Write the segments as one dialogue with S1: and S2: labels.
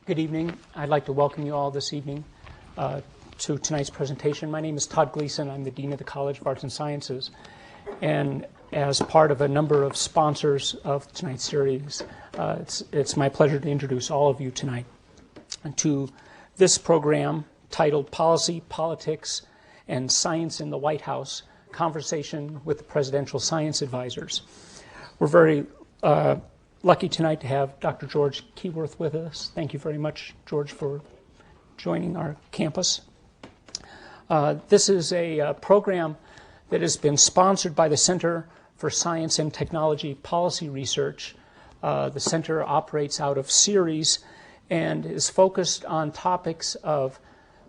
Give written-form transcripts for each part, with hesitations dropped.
S1: Good evening. I'd like to welcome you all this evening to tonight's presentation. My name is Todd Gleason. I'm the Dean of the College of Arts and Sciences. And as part of a number of sponsors of tonight's series, it's my pleasure to introduce all of you tonight to this program titled Policy, Politics, and Science in the White House, Conversation with the Presidential Science Advisors. We're very lucky tonight to have Dr. George Keyworth with us. Thank you very much, George, for joining our campus. This is a program that has been sponsored by the Center for Science and Technology Policy Research. The center operates out of Ceres and is focused on topics of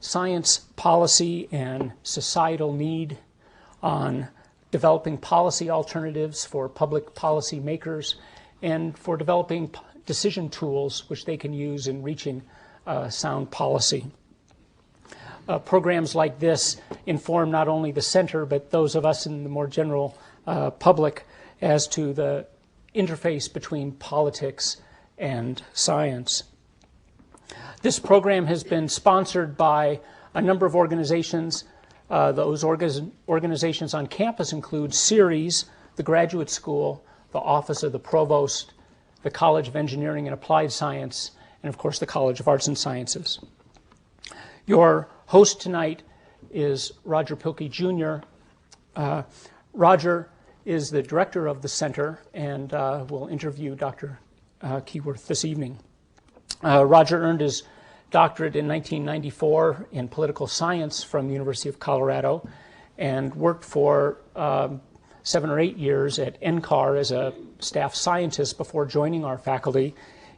S1: science policy and societal need, on developing policy alternatives for public policy makers, and for developing decision tools which they can use in reaching sound policy. Programs like this inform not only the center, but those of us in the more general public as to the interface between politics and science. This program has been sponsored by a number of organizations. Those organizations on campus include Ceres, the Graduate School, the Office of the Provost, the College of Engineering and Applied Science, and of course the College of Arts and Sciences. Your host tonight is Roger Pilkey Jr. Roger is the director of the center and will interview Dr. Keyworth this evening. Roger earned his doctorate in 1994 in political science from the University of Colorado and worked for 7 or 8 years at NCAR as a staff scientist before joining our faculty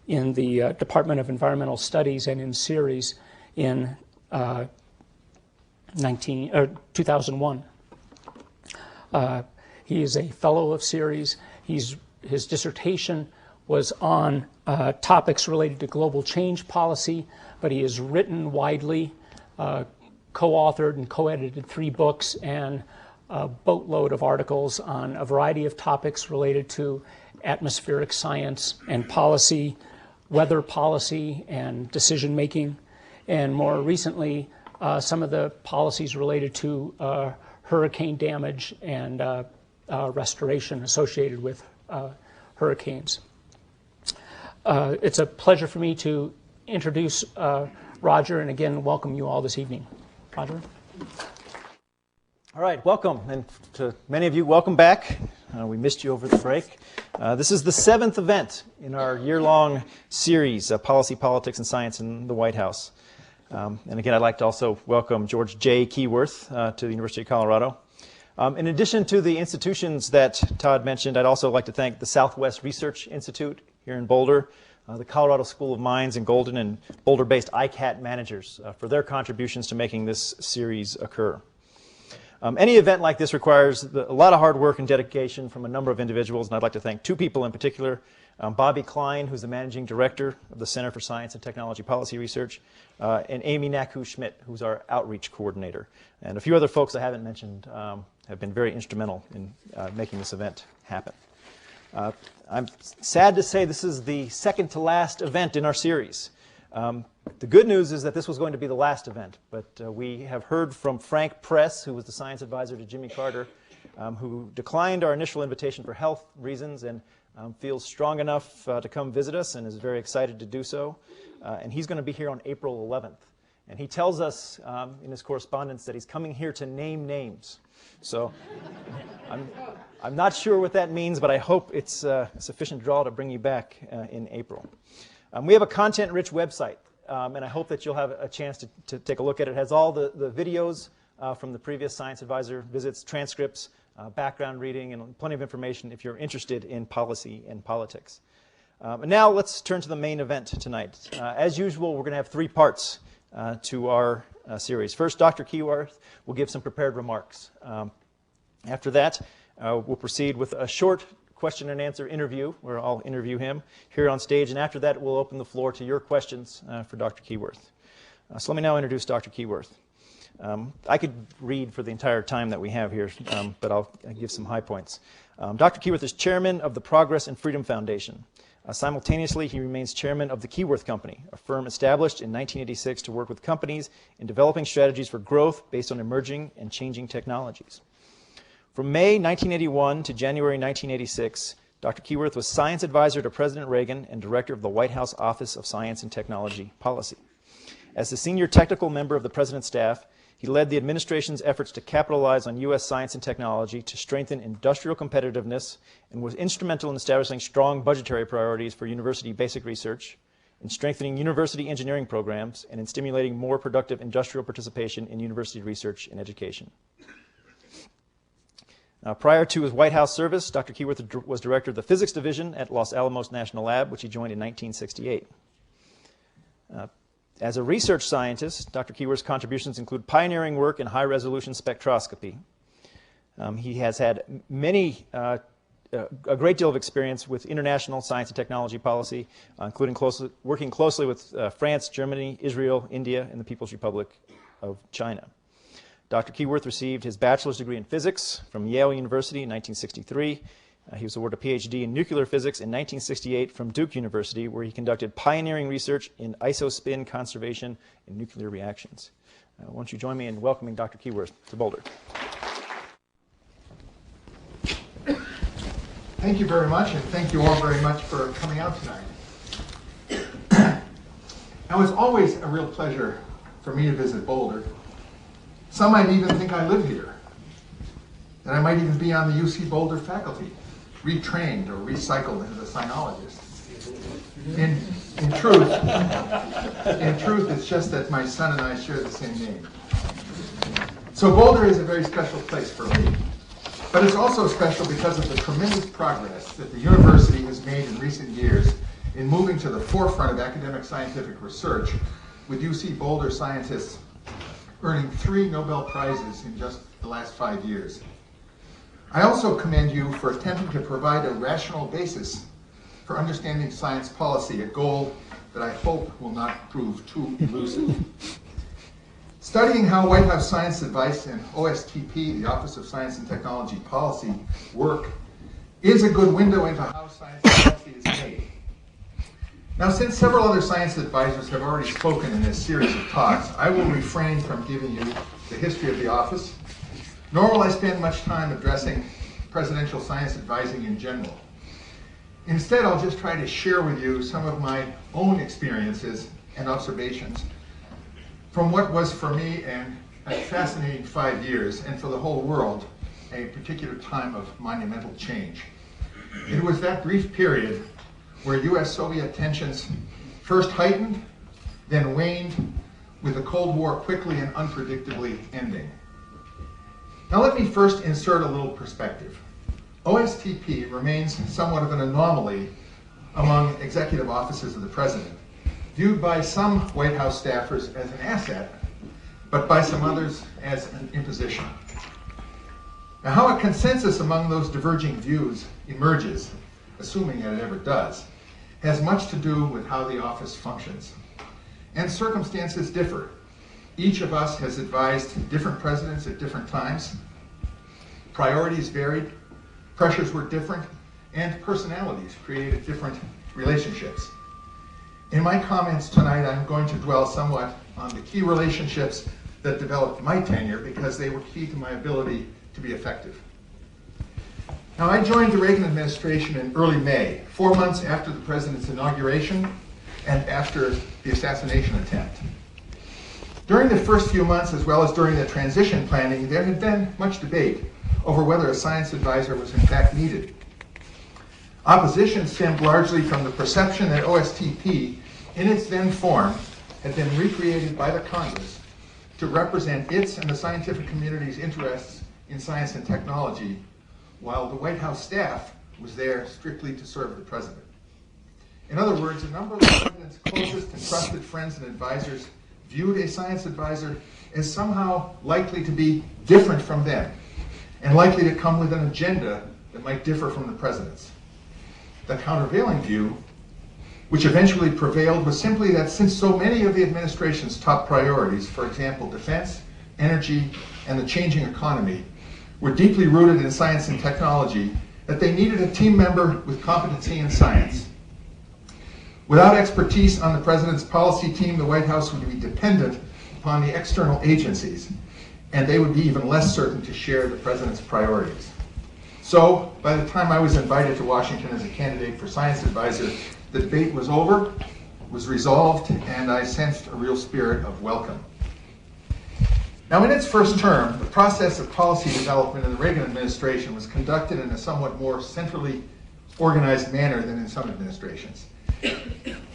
S1: in the Department of Environmental Studies and in Ceres in 2001. He is a fellow of Ceres. His dissertation was on topics related to global change policy, but he has written widely, co-authored and co-edited 3 books and a boatload of articles on a variety of topics related to atmospheric science and policy, weather policy and decision making, and more recently, some of the policies related to hurricane damage and restoration associated with hurricanes. It's a pleasure for me to introduce Roger and again welcome you all this evening. Roger?
S2: All right, welcome, and to many of you, welcome back. We missed you over the break. This is the 7th event in our year-long series, Policy, Politics, and Science in the White House. And again, I'd like to also welcome George J. Keyworth to the University of Colorado. In addition to the institutions that Todd mentioned, I'd also like to thank the Southwest Research Institute here in Boulder, the Colorado School of Mines in Golden, and Boulder-based ICAT managers for their contributions to making this series occur. Any event like this requires a lot of hard work and dedication from a number of individuals, and I'd like to thank 2 people in particular, Bobby Klein, who's the Managing Director of the Center for Science and Technology Policy Research, and Amy Naku-Schmidt, who's our Outreach Coordinator. And a few other folks I haven't mentioned have been very instrumental in making this event happen. I'm sad to say this is the second to last event in our series. The good news is that this was going to be the last event, but we have heard from Frank Press, who was the science advisor to Jimmy Carter, who declined our initial invitation for health reasons and feels strong enough to come visit us and is very excited to do so. And he's going to be here on April 11th. And he tells us in his correspondence that he's coming here to name names. So I'm not sure what that means, but I hope it's a sufficient draw to bring you back in April. We have a content-rich website, and I hope that you'll have a chance to take a look at it. It has all the videos from the previous Science Advisor visits, transcripts, background reading, and plenty of information if you're interested in policy and politics. And now let's turn to the main event tonight. As usual, we're going to have 3 parts to our series. First, Dr. Keyworth will give some prepared remarks. After that, we'll proceed with a short question and answer interview where I'll interview him here on stage, and after that we'll open the floor to your questions for Dr. Keyworth. So let me now introduce Dr. Keyworth. I could read for the entire time that we have here, but I'll give some high points. Dr. Keyworth is chairman of the Progress and Freedom Foundation. Simultaneously, he remains chairman of the Keyworth Company, a firm established in 1986 to work with companies in developing strategies for growth based on emerging and changing technologies. From May 1981 to January 1986, Dr. Keyworth was science advisor to President Reagan and director of the White House Office of Science and Technology Policy. As the senior technical member of the President's staff, he led the administration's efforts to capitalize on U.S. science and technology to strengthen industrial competitiveness and was instrumental in establishing strong budgetary priorities for university basic research, in strengthening university engineering programs, and in stimulating more productive industrial participation in university research and education. Prior to his White House service, Dr. Keyworth was director of the physics division at Los Alamos National Lab, which he joined in 1968. As a research scientist, Dr. Keyworth's contributions include pioneering work in high-resolution spectroscopy. He has had a great deal of experience with international science and technology policy, including working closely with France, Germany, Israel, India, and the People's Republic of China. Dr. Keyworth received his bachelor's degree in physics from Yale University in 1963. He was awarded a PhD in nuclear physics in 1968 from Duke University, where he conducted pioneering research in isospin conservation in nuclear reactions. Why don't you join me in welcoming Dr. Keyworth to Boulder?
S3: Thank you very much, and thank you all very much for coming out tonight. Now, it's always a real pleasure for me to visit Boulder. Some might even think I live here, that I might even be on the UC Boulder faculty, retrained or recycled as a sinologist. In truth, it's just that my son and I share the same name. So Boulder is a very special place for me, but it's also special because of the tremendous progress that the university has made in recent years in moving to the forefront of academic scientific research, with UC Boulder scientists earning 3 Nobel Prizes in just the last 5 years. I also commend you for attempting to provide a rational basis for understanding science policy, a goal that I hope will not prove too elusive. Studying how White House Science Advice and OSTP, the Office of Science and Technology Policy, work is a good window into how science policy is made. Now, since several other science advisors have already spoken in this series of talks, I will refrain from giving you the history of the office, nor will I spend much time addressing presidential science advising in general. Instead, I'll just try to share with you some of my own experiences and observations from what was for me a fascinating 5 years, and for the whole world, a particular time of monumental change. It was that brief period where US-Soviet tensions first heightened, then waned, with the Cold War quickly and unpredictably ending. Now let me first insert a little perspective. OSTP remains somewhat of an anomaly among executive offices of the president, viewed by some White House staffers as an asset, but by some others as an imposition. Now, how a consensus among those diverging views emerges, assuming that it ever does, has much to do with how the office functions. And circumstances differ. Each of us has advised different presidents at different times. Priorities varied, pressures were different, and personalities created different relationships. In my comments tonight, I'm going to dwell somewhat on the key relationships that developed my tenure because they were key to my ability to be effective. Now, I joined the Reagan administration in early May, 4 months after the president's inauguration and after the assassination attempt. During the first few months, as well as during the transition planning, there had been much debate over whether a science advisor was in fact needed. Opposition stemmed largely from the perception that OSTP, in its then form, had been recreated by the Congress to represent its and the scientific community's interests in science and technology, while the White House staff was there strictly to serve the president. In other words, a number of the president's closest and trusted friends and advisors viewed a science advisor as somehow likely to be different from them and likely to come with an agenda that might differ from the president's. The countervailing view, which eventually prevailed, was simply that since so many of the administration's top priorities, for example, defense, energy, and the changing economy, were deeply rooted in science and technology, that they needed a team member with competency in science. Without expertise on the president's policy team, the White House would be dependent upon the external agencies, and they would be even less certain to share the president's priorities. So, by the time I was invited to Washington as a candidate for science advisor, the debate was over, was resolved, and I sensed a real spirit of welcome. Now, in its first term, the process of policy development in the Reagan administration was conducted in a somewhat more centrally organized manner than in some administrations.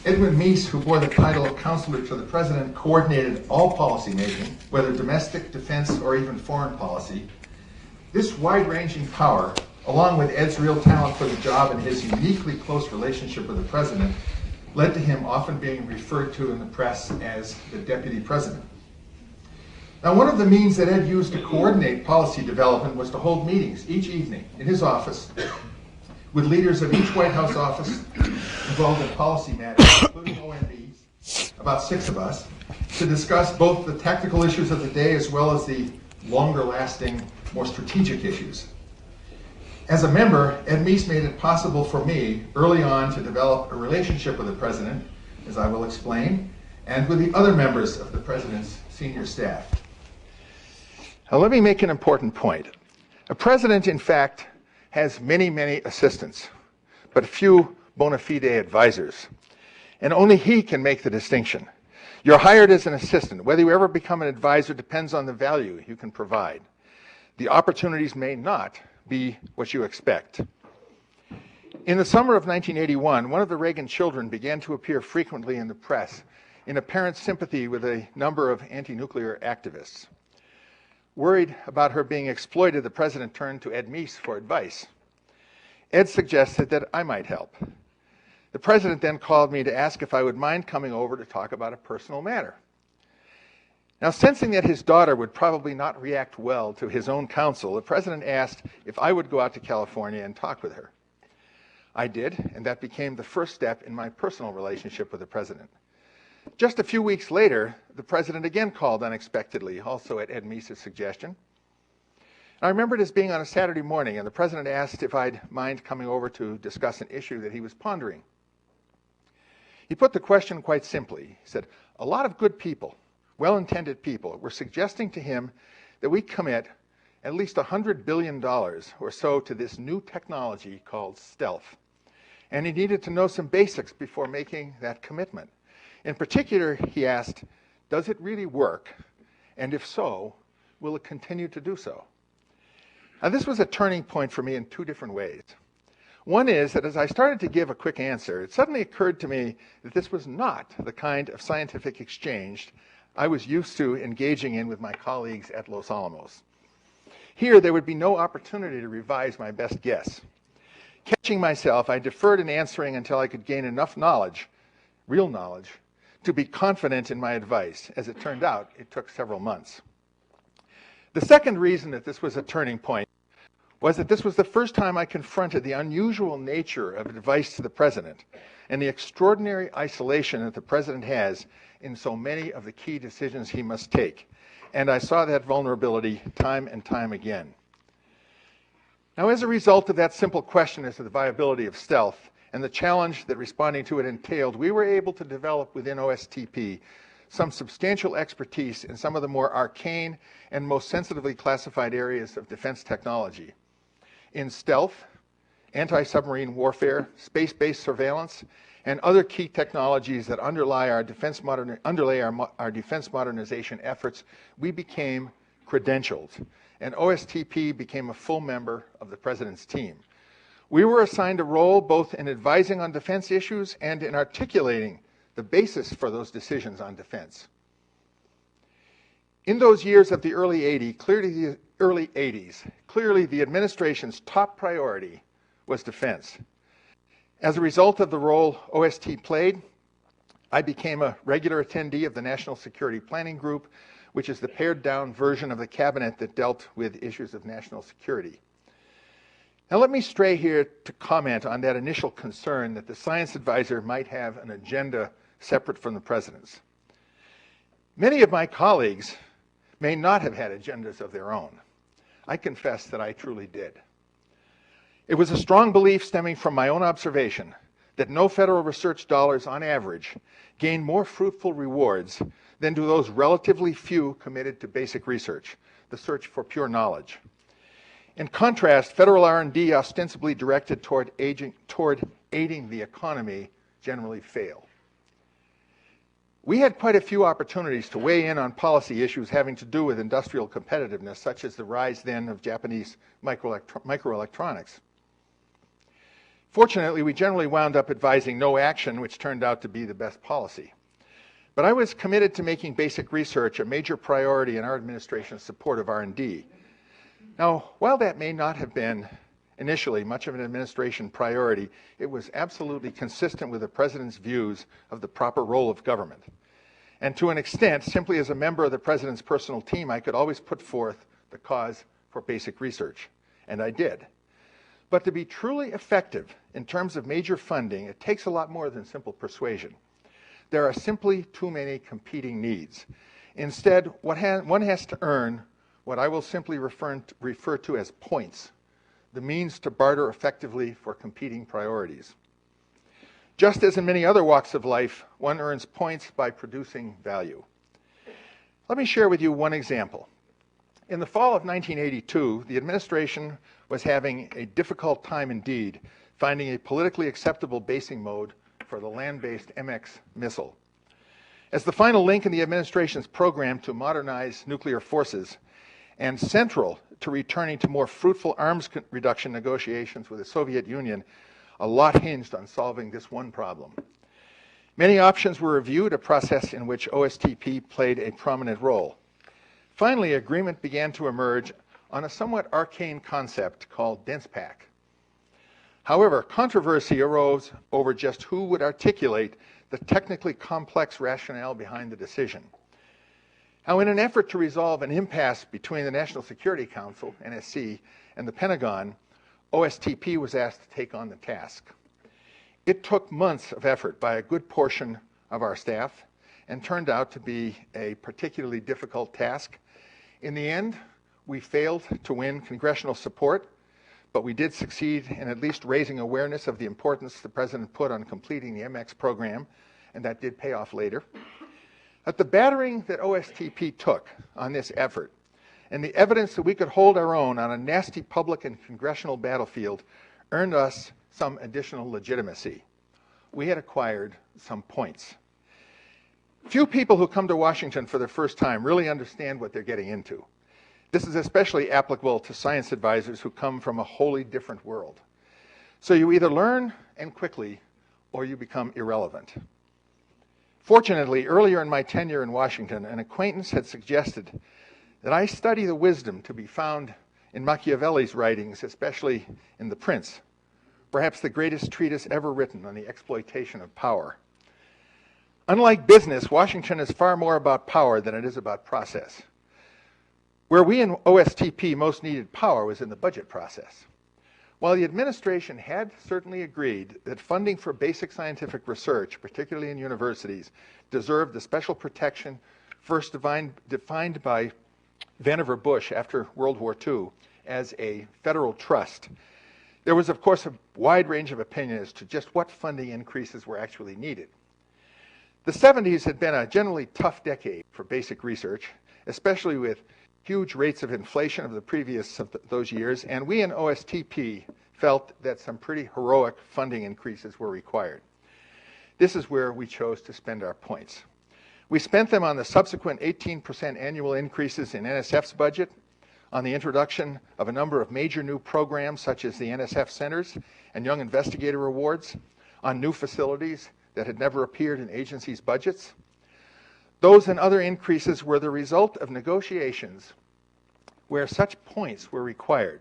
S3: Edwin Meese, who bore the title of Counselor to the President, coordinated all policymaking, whether domestic, defense, or even foreign policy. This wide-ranging power, along with Ed's real talent for the job and his uniquely close relationship with the President, led to him often being referred to in the press as the Deputy President. Now, one of the means that Ed used to coordinate policy development was to hold meetings each evening in his office with leaders of each White House office involved in policy matters, including OMBs, about 6 of us, to discuss both the tactical issues of the day as well as the longer-lasting, more strategic issues. As a member, Ed Meese made it possible for me early on to develop a relationship with the President, as I will explain, and with the other members of the President's senior staff. Now, let me make an important point. A president, in fact, has many, many assistants, but few bona fide advisors. And only he can make the distinction. You're hired as an assistant. Whether you ever become an advisor depends on the value you can provide. The opportunities may not be what you expect. In the summer of 1981, one of the Reagan children began to appear frequently in the press in apparent sympathy with a number of anti-nuclear activists. Worried about her being exploited, the President turned to Ed Meese for advice. Ed suggested that I might help. The President then called me to ask if I would mind coming over to talk about a personal matter. Now, sensing that his daughter would probably not react well to his own counsel, the President asked if I would go out to California and talk with her. I did, and that became the first step in my personal relationship with the President. Just a few weeks later, the President again called unexpectedly, also at Ed Meese's suggestion. I remember it as being on a Saturday morning, and the President asked if I'd mind coming over to discuss an issue that he was pondering. He put the question quite simply. He said, a lot of good people, well-intended people, were suggesting to him that we commit at least $100 billion or so to this new technology called stealth. And he needed to know some basics before making that commitment. In particular, he asked, does it really work? And if so, will it continue to do so? Now, this was a turning point for me in 2 different ways. One is that as I started to give a quick answer, it suddenly occurred to me that this was not the kind of scientific exchange I was used to engaging in with my colleagues at Los Alamos. Here, there would be no opportunity to revise my best guess. Catching myself, I deferred in answering until I could gain enough knowledge, real knowledge, to be confident in my advice. As it turned out, it took several months. The second reason that this was a turning point was that this was the first time I confronted the unusual nature of advice to the President and the extraordinary isolation that the President has in so many of the key decisions he must take. And I saw that vulnerability time and time again. Now, as a result of that simple question as to the viability of stealth and the challenge that responding to it entailed, we were able to develop within OSTP some substantial expertise in some of the more arcane and most sensitively classified areas of defense technology. In stealth, anti-submarine warfare, space-based surveillance, and other key technologies that underlay our defense modernization efforts, we became credentialed, and OSTP became a full member of the President's team. We were assigned a role both in advising on defense issues and in articulating the basis for those decisions on defense. In those years of the early 80s, clearly the administration's top priority was defense. As a result of the role OST played, I became a regular attendee of the National Security Planning Group, which is the pared-down version of the cabinet that dealt with issues of national security. Now let me stray here to comment on that initial concern that the science advisor might have an agenda separate from the President's. Many of my colleagues may not have had agendas of their own. I confess that I truly did. It was a strong belief stemming from my own observation that no federal research dollars on average gain more fruitful rewards than do those relatively few committed to basic research, the search for pure knowledge. In contrast, federal R&D ostensibly directed toward aiding the economy generally fail. We had quite a few opportunities to weigh in on policy issues having to do with industrial competitiveness, such as the rise then of Japanese microelectronics. Fortunately, we generally wound up advising no action, which turned out to be the best policy. But I was committed to making basic research a major priority in our administration's support of R&D. Now, while that may not have been initially much of an administration priority, it was absolutely consistent with the President's views of the proper role of government. And to an extent, simply as a member of the President's personal team, I could always put forth the cause for basic research, and I did. But to be truly effective in terms of major funding, it takes a lot more than simple persuasion. There are simply too many competing needs. Instead, one has to earn what I will simply refer to as points, the means to barter effectively for competing priorities. Just as in many other walks of life, one earns points by producing value. Let me share with you one example. In the fall of 1982, the administration was having a difficult time indeed finding a politically acceptable basing mode for the land-based MX missile. As the final link in the administration's program to modernize nuclear forces, and central to returning to more fruitful arms reduction negotiations with the Soviet Union, a lot hinged on solving this one problem. Many options were reviewed, a process in which OSTP played a prominent role. Finally, agreement began to emerge on a somewhat arcane concept called DensePack. However, controversy arose over just who would articulate the technically complex rationale behind the decision. Now, in an effort to resolve an impasse between the National Security Council, NSC, and the Pentagon, OSTP was asked to take on the task. It took months of effort by a good portion of our staff and turned out to be a particularly difficult task. In the end, we failed to win congressional support, but we did succeed in at least raising awareness of the importance the President put on completing the MX program, and that did pay off later. But the battering that OSTP took on this effort and the evidence that we could hold our own on a nasty public and congressional battlefield earned us some additional legitimacy. We had acquired some points. Few people who come to Washington for the first time really understand what they're getting into. This is especially applicable to science advisors who come from a wholly different world. So you either learn and quickly, or you become irrelevant. Fortunately, earlier in my tenure in Washington, an acquaintance had suggested that I study the wisdom to be found in Machiavelli's writings, especially in The Prince, perhaps the greatest treatise ever written on the exploitation of power. Unlike business, Washington is far more about power than it is about process. Where we in OSTP most needed power was in the budget process. While the administration had certainly agreed that funding for basic scientific research, particularly in universities, deserved the special protection first defined by Vannevar Bush after World War II as a federal trust, there was, of course, a wide range of opinion as to just what funding increases were actually needed. The 70s had been a generally tough decade for basic research, especially with huge rates of inflation of the previous of those years, and we in OSTP felt that some pretty heroic funding increases were required. This is where we chose to spend our points. We spent them on the subsequent 18% annual increases in NSF's budget, on the introduction of a number of major new programs such as the NSF Centers and Young Investigator Awards, on new facilities that had never appeared in agencies' budgets. Those and other increases were the result of negotiations where such points were required.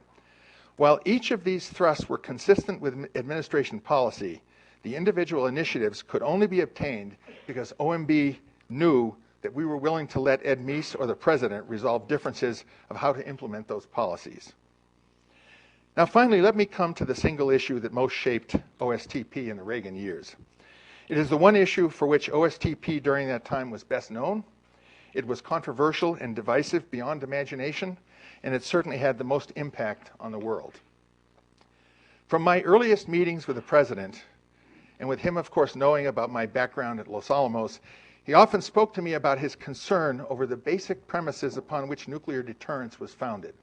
S3: While each of these thrusts were consistent with administration policy, the individual initiatives could only be obtained because OMB knew that we were willing to let Ed Meese or the President resolve differences of how to implement those policies. Now finally, let me come to the single issue that most shaped OSTP in the Reagan years. It is the one issue for which OSTP during that time was best known. It was controversial and divisive beyond imagination, and it certainly had the most impact on the world. From my earliest meetings with the President and with him, of course, knowing about my background at Los Alamos, he often spoke to me about his concern over the basic premises upon which nuclear deterrence was founded.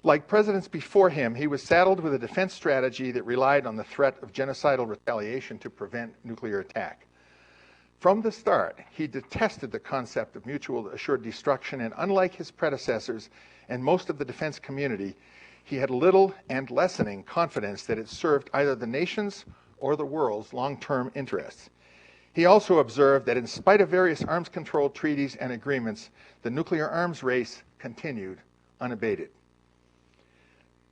S3: Like presidents before him, he was saddled with a defense strategy that relied on the threat of genocidal retaliation to prevent nuclear attack. From the start, he detested the concept of mutual assured destruction, and unlike his predecessors and most of the defense community, he had little and lessening confidence that it served either the nation's or the world's long-term interests. He also observed that in spite of various arms control treaties and agreements, the nuclear arms race continued unabated.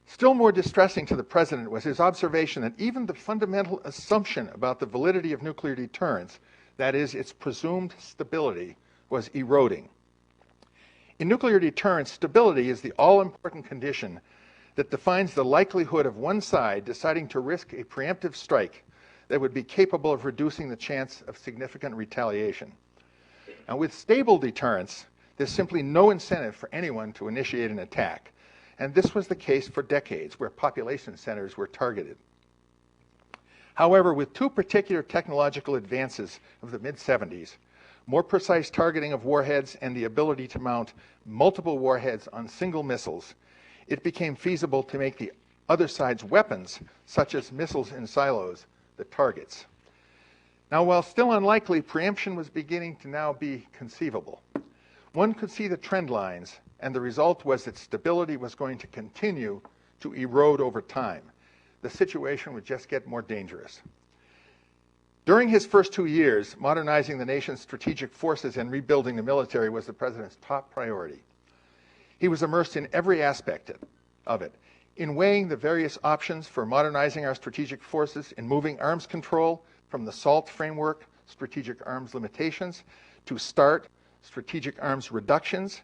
S3: Still more distressing to the president was his observation that even the fundamental assumption about the validity of nuclear deterrence, that is, its presumed stability, was eroding. In nuclear deterrence, stability is the all-important condition that defines the likelihood of one side deciding to risk a preemptive strike that would be capable of reducing the chance of significant retaliation. Now, with stable deterrence, there's simply no incentive for anyone to initiate an attack. And this was the case for decades, where population centers were targeted. However, with two particular technological advances of the mid-70s, more precise targeting of warheads and the ability to mount multiple warheads on single missiles, it became feasible to make the other side's weapons, such as missiles in silos, the targets. Now, while still unlikely, preemption was beginning to now be conceivable. One could see the trend lines, and the result was that stability was going to continue to erode over time. The situation would just get more dangerous. During his first 2 years, modernizing the nation's strategic forces and rebuilding the military was the president's top priority. He was immersed in every aspect of it, in weighing the various options for modernizing our strategic forces, in moving arms control from the SALT framework, strategic arms limitations, to START, strategic arms reductions,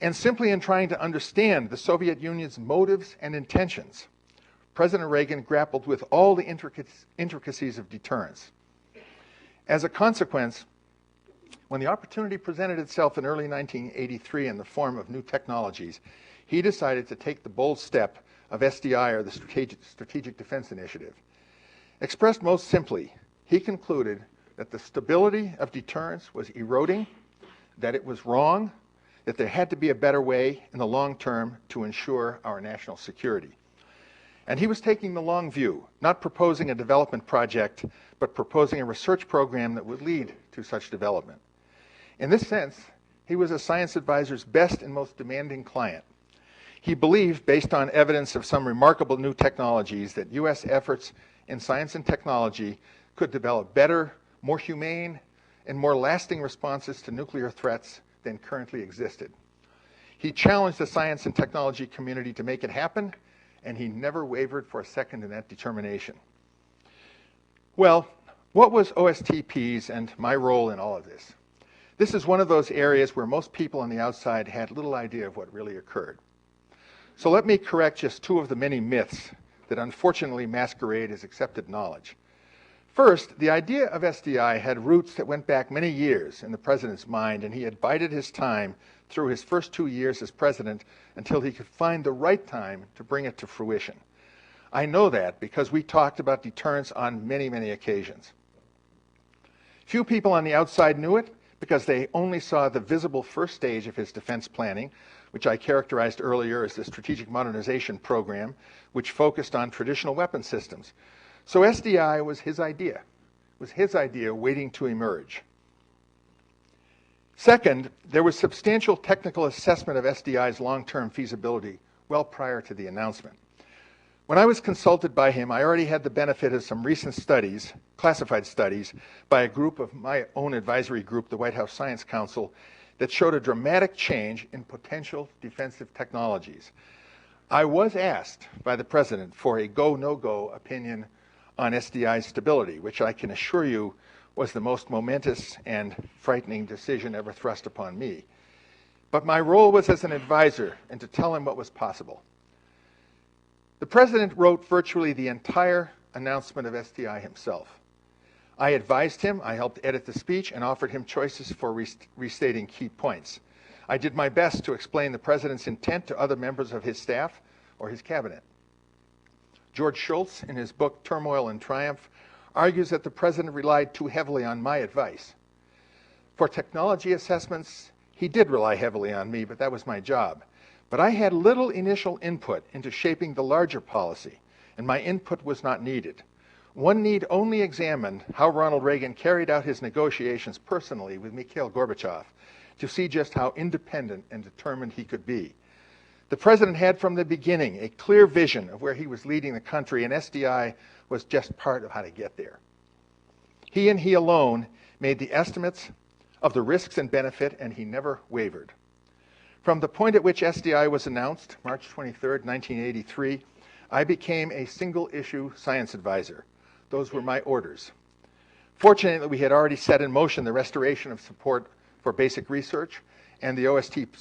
S3: and simply in trying to understand the Soviet Union's motives and intentions. President Reagan grappled with all the intricacies of deterrence. As a consequence, when the opportunity presented itself in early 1983 in the form of new technologies, he decided to take the bold step of SDI, or the Strategic Defense Initiative. Expressed most simply, he concluded that the stability of deterrence was eroding, that it was wrong, that there had to be a better way in the long term to ensure our national security. And he was taking the long view, not proposing a development project, but proposing a research program that would lead to such development. In this sense, he was a science advisor's best and most demanding client. He believed, based on evidence of some remarkable new technologies, that U.S. efforts in science and technology could develop better, more humane, and more lasting responses to nuclear threats than currently existed. He challenged the science and technology community to make it happen, and he never wavered for a second in that determination. Well, what was OSTPs and my role in all of this? This is one of those areas where most people on the outside had little idea of what really occurred. So let me correct just two of the many myths that unfortunately masquerade as accepted knowledge. First, the idea of SDI had roots that went back many years in the president's mind, and he had bided his time through his first 2 years as president until he could find the right time to bring it to fruition. I know that because we talked about deterrence on many, many occasions. Few people on the outside knew it because they only saw the visible first stage of his defense planning, which I characterized earlier as the Strategic Modernization Program, which focused on traditional weapon systems. So SDI was his idea. It was his idea waiting to emerge. Second, there was substantial technical assessment of SDI's long-term feasibility well prior to the announcement. When I was consulted by him, I already had the benefit of some recent studies, classified studies, by a group of my own advisory group, the White House Science Council, that showed a dramatic change in potential defensive technologies. I was asked by the president for a go, no-go opinion on SDI's stability, which I can assure you was the most momentous and frightening decision ever thrust upon me. But my role was as an advisor and to tell him what was possible. The president wrote virtually the entire announcement of SDI himself. I advised him, I helped edit the speech, and offered him choices for restating key points. I did my best to explain the president's intent to other members of his staff or his cabinet. George Shultz, in his book Turmoil and Triumph, argues that the president relied too heavily on my advice. For technology assessments, he did rely heavily on me, but that was my job. But I had little initial input into shaping the larger policy, and my input was not needed. One need only examine how Ronald Reagan carried out his negotiations personally with Mikhail Gorbachev to see just how independent and determined he could be. The president had from the beginning a clear vision of where he was leading the country, and SDI was just part of how to get there. He and he alone made the estimates of the risks and benefit, and he never wavered. From the point at which SDI was announced, March 23, 1983, I became a single-issue science advisor. Those were my orders. Fortunately, we had already set in motion the restoration of support for basic research, and the OSTP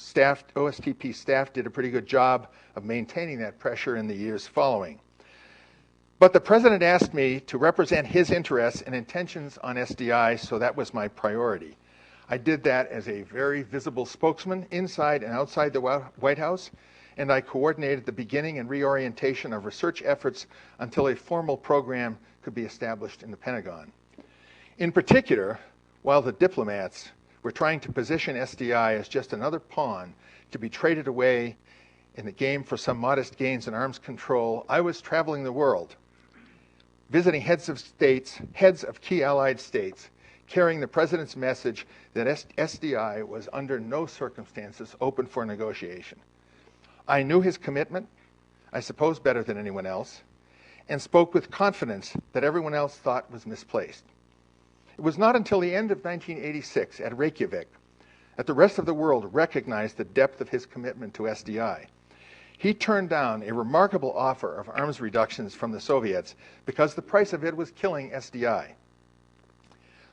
S3: staff did a pretty good job of maintaining that pressure in the years following. But the president asked me to represent his interests and intentions on SDI, so that was my priority. I did that as a very visible spokesman inside and outside the White House, and I coordinated the beginning and reorientation of research efforts until a formal program could be established in the Pentagon. In particular, while the diplomats were trying to position SDI as just another pawn to be traded away in the game for some modest gains in arms control, I was traveling the world, visiting heads of key allied states, carrying the president's message that SDI was under no circumstances open for negotiation. I knew his commitment, I suppose better than anyone else, and spoke with confidence that everyone else thought was misplaced. It was not until the end of 1986 at Reykjavik that the rest of the world recognized the depth of his commitment to SDI. He turned down a remarkable offer of arms reductions from the Soviets because the price of it was killing SDI.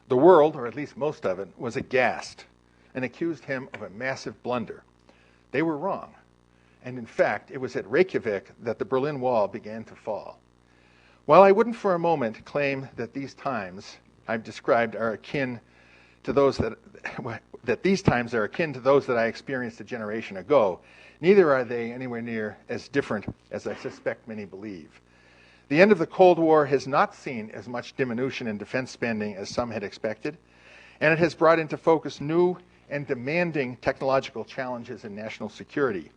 S3: The world, or at least most of it, was aghast and accused him of a massive blunder. They were wrong. And in fact, it was at Reykjavik that the Berlin Wall began to fall. While I wouldn't for a moment claim that these times I've described are akin to those that these times are akin to those that I experienced a generation ago, neither are they anywhere near as different as I suspect many believe. The end of the Cold War has not seen as much diminution in defense spending as some had expected, and it has brought into focus new and demanding technological challenges in national security.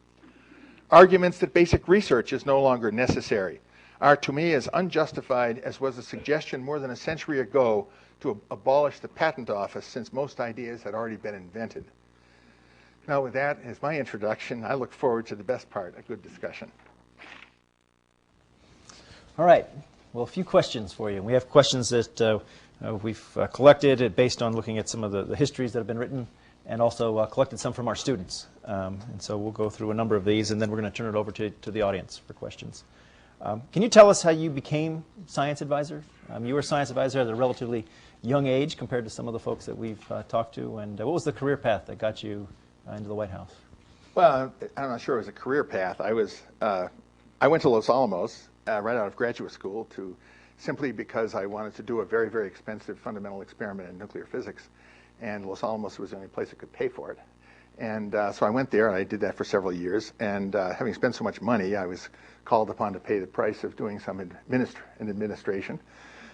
S3: Arguments that basic research is no longer necessary are to me as unjustified as was the suggestion more than a century ago to abolish the patent office, since most ideas had already been invented. Now, with that as my introduction, I look forward to the best part, a good discussion.
S2: All right. Well, a few questions for you. We have questions that we've collected based on looking at some of the histories that have been written, and also collected some from our students. And so we'll go through a number of these, and then we're going to turn it over to the audience for questions. Can you tell us how you became science advisor? You were a science advisor at a relatively young age compared to some of the folks that we've talked to, and what was the career path that got you into the White House?
S3: Well, I'm not sure it was a career path. I went to Los Alamos right out of graduate school simply because I wanted to do a very, very expensive fundamental experiment in nuclear physics, and Los Alamos was the only place that could pay for it. And so I went there, and I did that for several years. And having spent so much money, I was called upon to pay the price of doing some administration,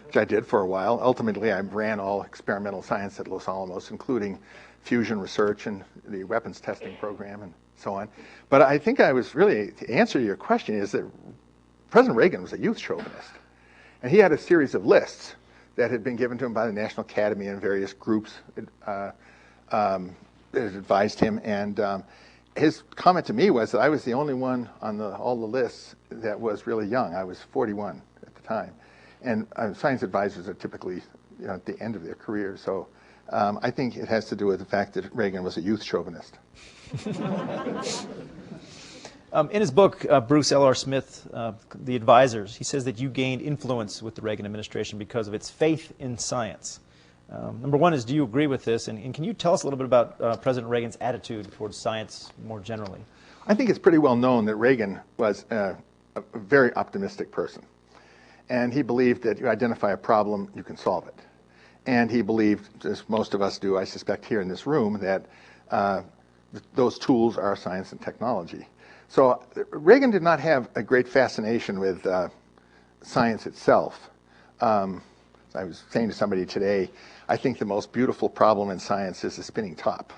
S3: which I did for a while. Ultimately, I ran all experimental science at Los Alamos, including fusion research and the weapons testing program and so on. But I think I was really, to answer your question, is that President Reagan was a youth chauvinist. And he had a series of lists that had been given to him by the National Academy and various groups that advised him. And his comment to me was that I was the only one on all the lists that was really young. I was 41 at the time. And science advisors are typically at the end of their career. So I think it has to do with the fact that Reagan was a youth chauvinist.
S2: In his book, Bruce L.R. Smith, The Advisors, he says that you gained influence with the Reagan administration because of its faith in science. Number one is, do you agree with this? And can you tell us a little bit about President Reagan's attitude towards science more generally?
S3: I think it's pretty well known that Reagan was a very optimistic person. And he believed that you identify a problem, you can solve it. And he believed, as most of us do, I suspect here in this room, that those tools are science and technology. So Reagan did not have a great fascination with science itself. I was saying to somebody today, I think the most beautiful problem in science is the spinning top.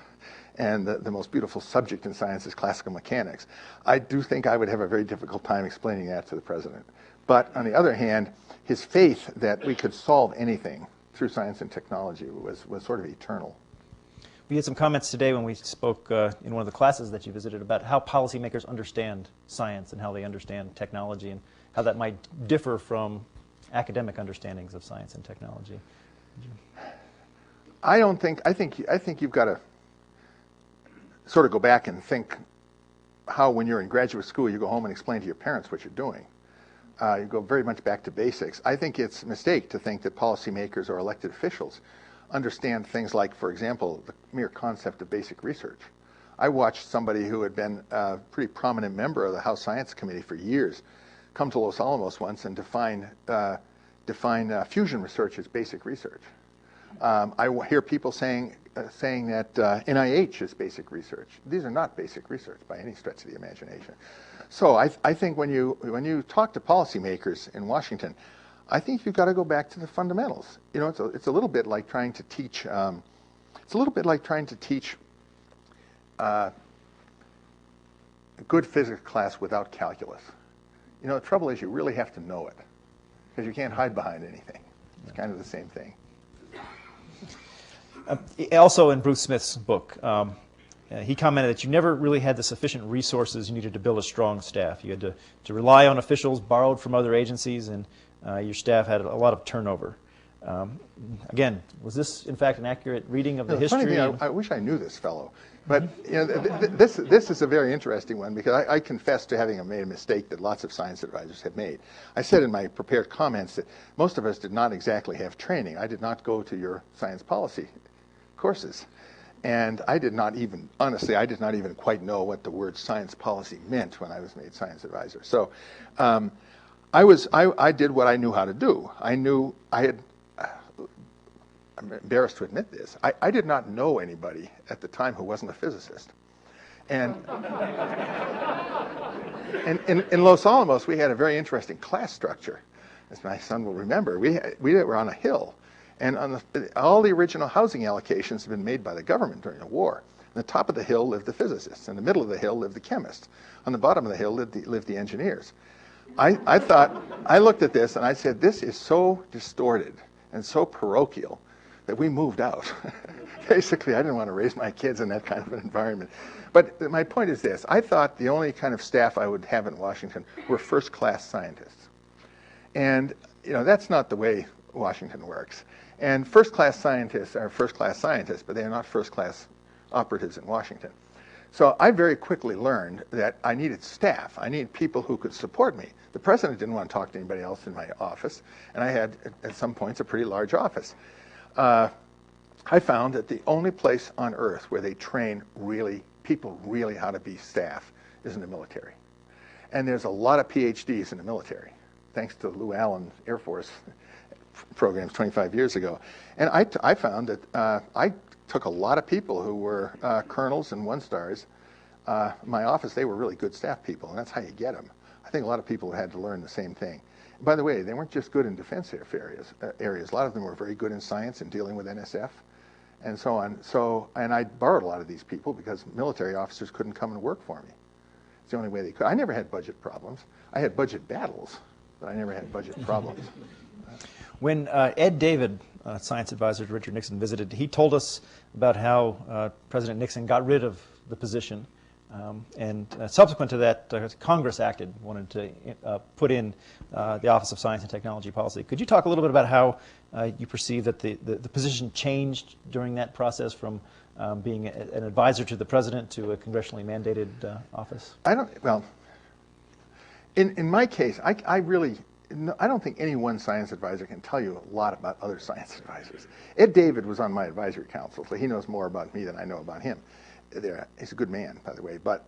S3: And the most beautiful subject in science is classical mechanics. I do think I would have a very difficult time explaining that to the president. But on the other hand, his faith that we could solve anything through science and technology was sort of eternal.
S2: We had some comments today when we spoke in one of the classes that you visited about how policymakers understand science and how they understand technology and how that might differ from academic understandings of science and technology.
S3: I think you've got to sort of go back and think how when you're in graduate school you go home and explain to your parents what you're doing. You go very much back to basics. I think it's a mistake to think that policymakers or elected officials understand things like, for example, the mere concept of basic research. I watched somebody who had been a pretty prominent member of the House Science Committee for years come to Los Alamos once and define fusion research as basic research. I hear people saying that NIH is basic research. These are not basic research by any stretch of the imagination. So I think when you talk to policymakers in Washington, I think you've got to go back to the fundamentals. You know, it's a little bit like trying to teach. A good physics class without calculus. You know, the trouble is you really have to know it because you can't hide behind anything. It's kind of the same thing.
S2: Also in Bruce Smith's book, he commented that you never really had the sufficient resources you needed to build a strong staff. You had to rely on officials borrowed from other agencies, and your staff had a lot of turnover. Again, was this in fact an accurate reading of the history?
S3: Funny thing, I wish I knew this fellow, but you know, this is a very interesting one because I confess to having made a mistake that lots of science advisors have made. I said in my prepared comments that most of us did not exactly have training. I did not go to your science policy courses, and I did not even quite know what the word science policy meant when I was made science advisor. So I did what I knew how to do. I'm embarrassed to admit this. I did not know anybody at the time who wasn't a physicist. And in Los Alamos, we had a very interesting class structure. As my son will remember, we were on a hill. And all the original housing allocations had been made by the government during the war. On the top of the hill lived the physicists. In the middle of the hill lived the chemists. On the bottom of the hill lived the engineers. I looked at this and I said, this is so distorted and so parochial that we moved out. Basically, I didn't want to raise my kids in that kind of an environment. But my point is this. I thought the only kind of staff I would have in Washington were first-class scientists. And, you know, that's not the way Washington works. And first-class scientists are first-class scientists, but they are not first-class operatives in Washington. So I very quickly learned that I needed staff. I needed people who could support me. The president didn't want to talk to anybody else in my office, and I had, at some points, a pretty large office. I found that the only place on earth where they train people really how to be staff is in the military. And there's a lot of PhDs in the military, thanks to Lou Allen Air Force programs 25 years ago. And I found that I took a lot of people who were colonels and one-stars. My office, they were really good staff people, and that's how you get them. I think a lot of people had to learn the same thing. By the way, they weren't just good in defense areas. A lot of them were very good in science and dealing with NSF and so on. And I borrowed a lot of these people because military officers couldn't come and work for me. It's the only way they could. I never had budget problems. I had budget battles, but I never had budget problems.
S2: When Ed David, science advisor to Richard Nixon, visited, he told us about how President Nixon got rid of the position. And subsequent to that, Congress wanted to put in the Office of Science and Technology Policy. Could you talk a little bit about how you perceive that the position changed during that process from being an advisor to the president to a congressionally mandated office?
S3: In my case, I don't think any one science advisor can tell you a lot about other science advisors. Ed David was on my advisory council, so he knows more about me than I know about him. He's a good man, by the way, but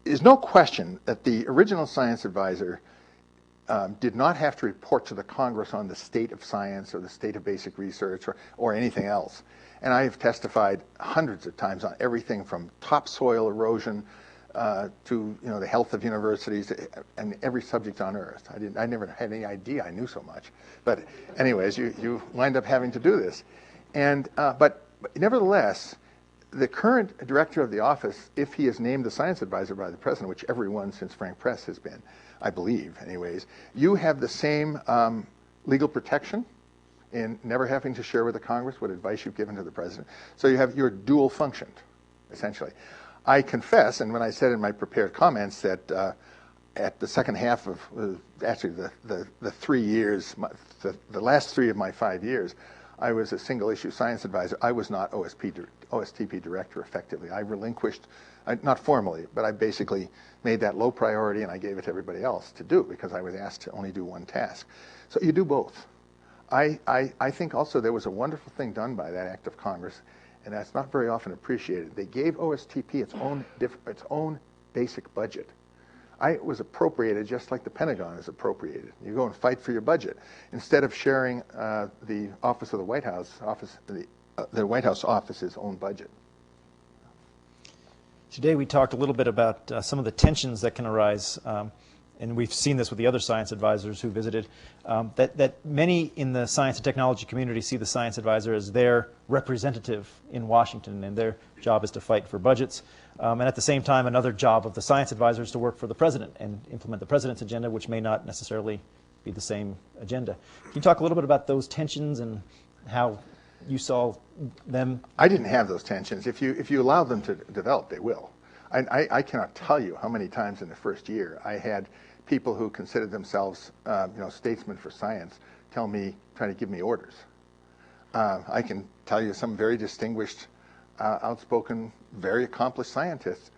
S3: there's no question that the original science advisor did not have to report to the Congress on the state of science or the state of basic research or anything else. And I have testified hundreds of times on everything from topsoil erosion to the health of universities and every subject on earth. I never had any idea I knew so much. But anyways, you wind up having to do this. And but nevertheless, the current director of the office, if he is named the science advisor by the president, which everyone since Frank Press has been, I believe, anyways, you have the same legal protection in never having to share with the Congress what advice you've given to the president. So you're dual functioned, essentially. I confess, and when I said in my prepared comments that at the second half of actually the 3 years, the last 3 of my 5 years, I was a single issue science advisor. I was not OSTP director effectively. I relinquished, not formally, but I basically made that low priority and I gave it to everybody else to do because I was asked to only do one task. So you do both. I think also there was a wonderful thing done by that act of Congress, and that's not very often appreciated. They gave OSTP its own basic budget. I was appropriated just like the Pentagon is appropriated. You go and fight for your budget instead of sharing the Office of the White House the White House office's own budget.
S2: Today we talked a little bit about some of the tensions that can arise, and we've seen this with the other science advisors who visited, that many in the science and technology community see the science advisor as their representative in Washington, and their job is to fight for budgets. And at the same time, another job of the science advisor is to work for the president and implement the president's agenda, which may not necessarily be the same agenda. Can you talk a little bit about those tensions and how you saw them?
S3: I didn't have those tensions. If you allow them to develop, they will. I cannot tell you how many times in the first year I had people who considered themselves statesmen for science tell me, trying to give me orders. I can tell you some very distinguished, outspoken, very accomplished scientists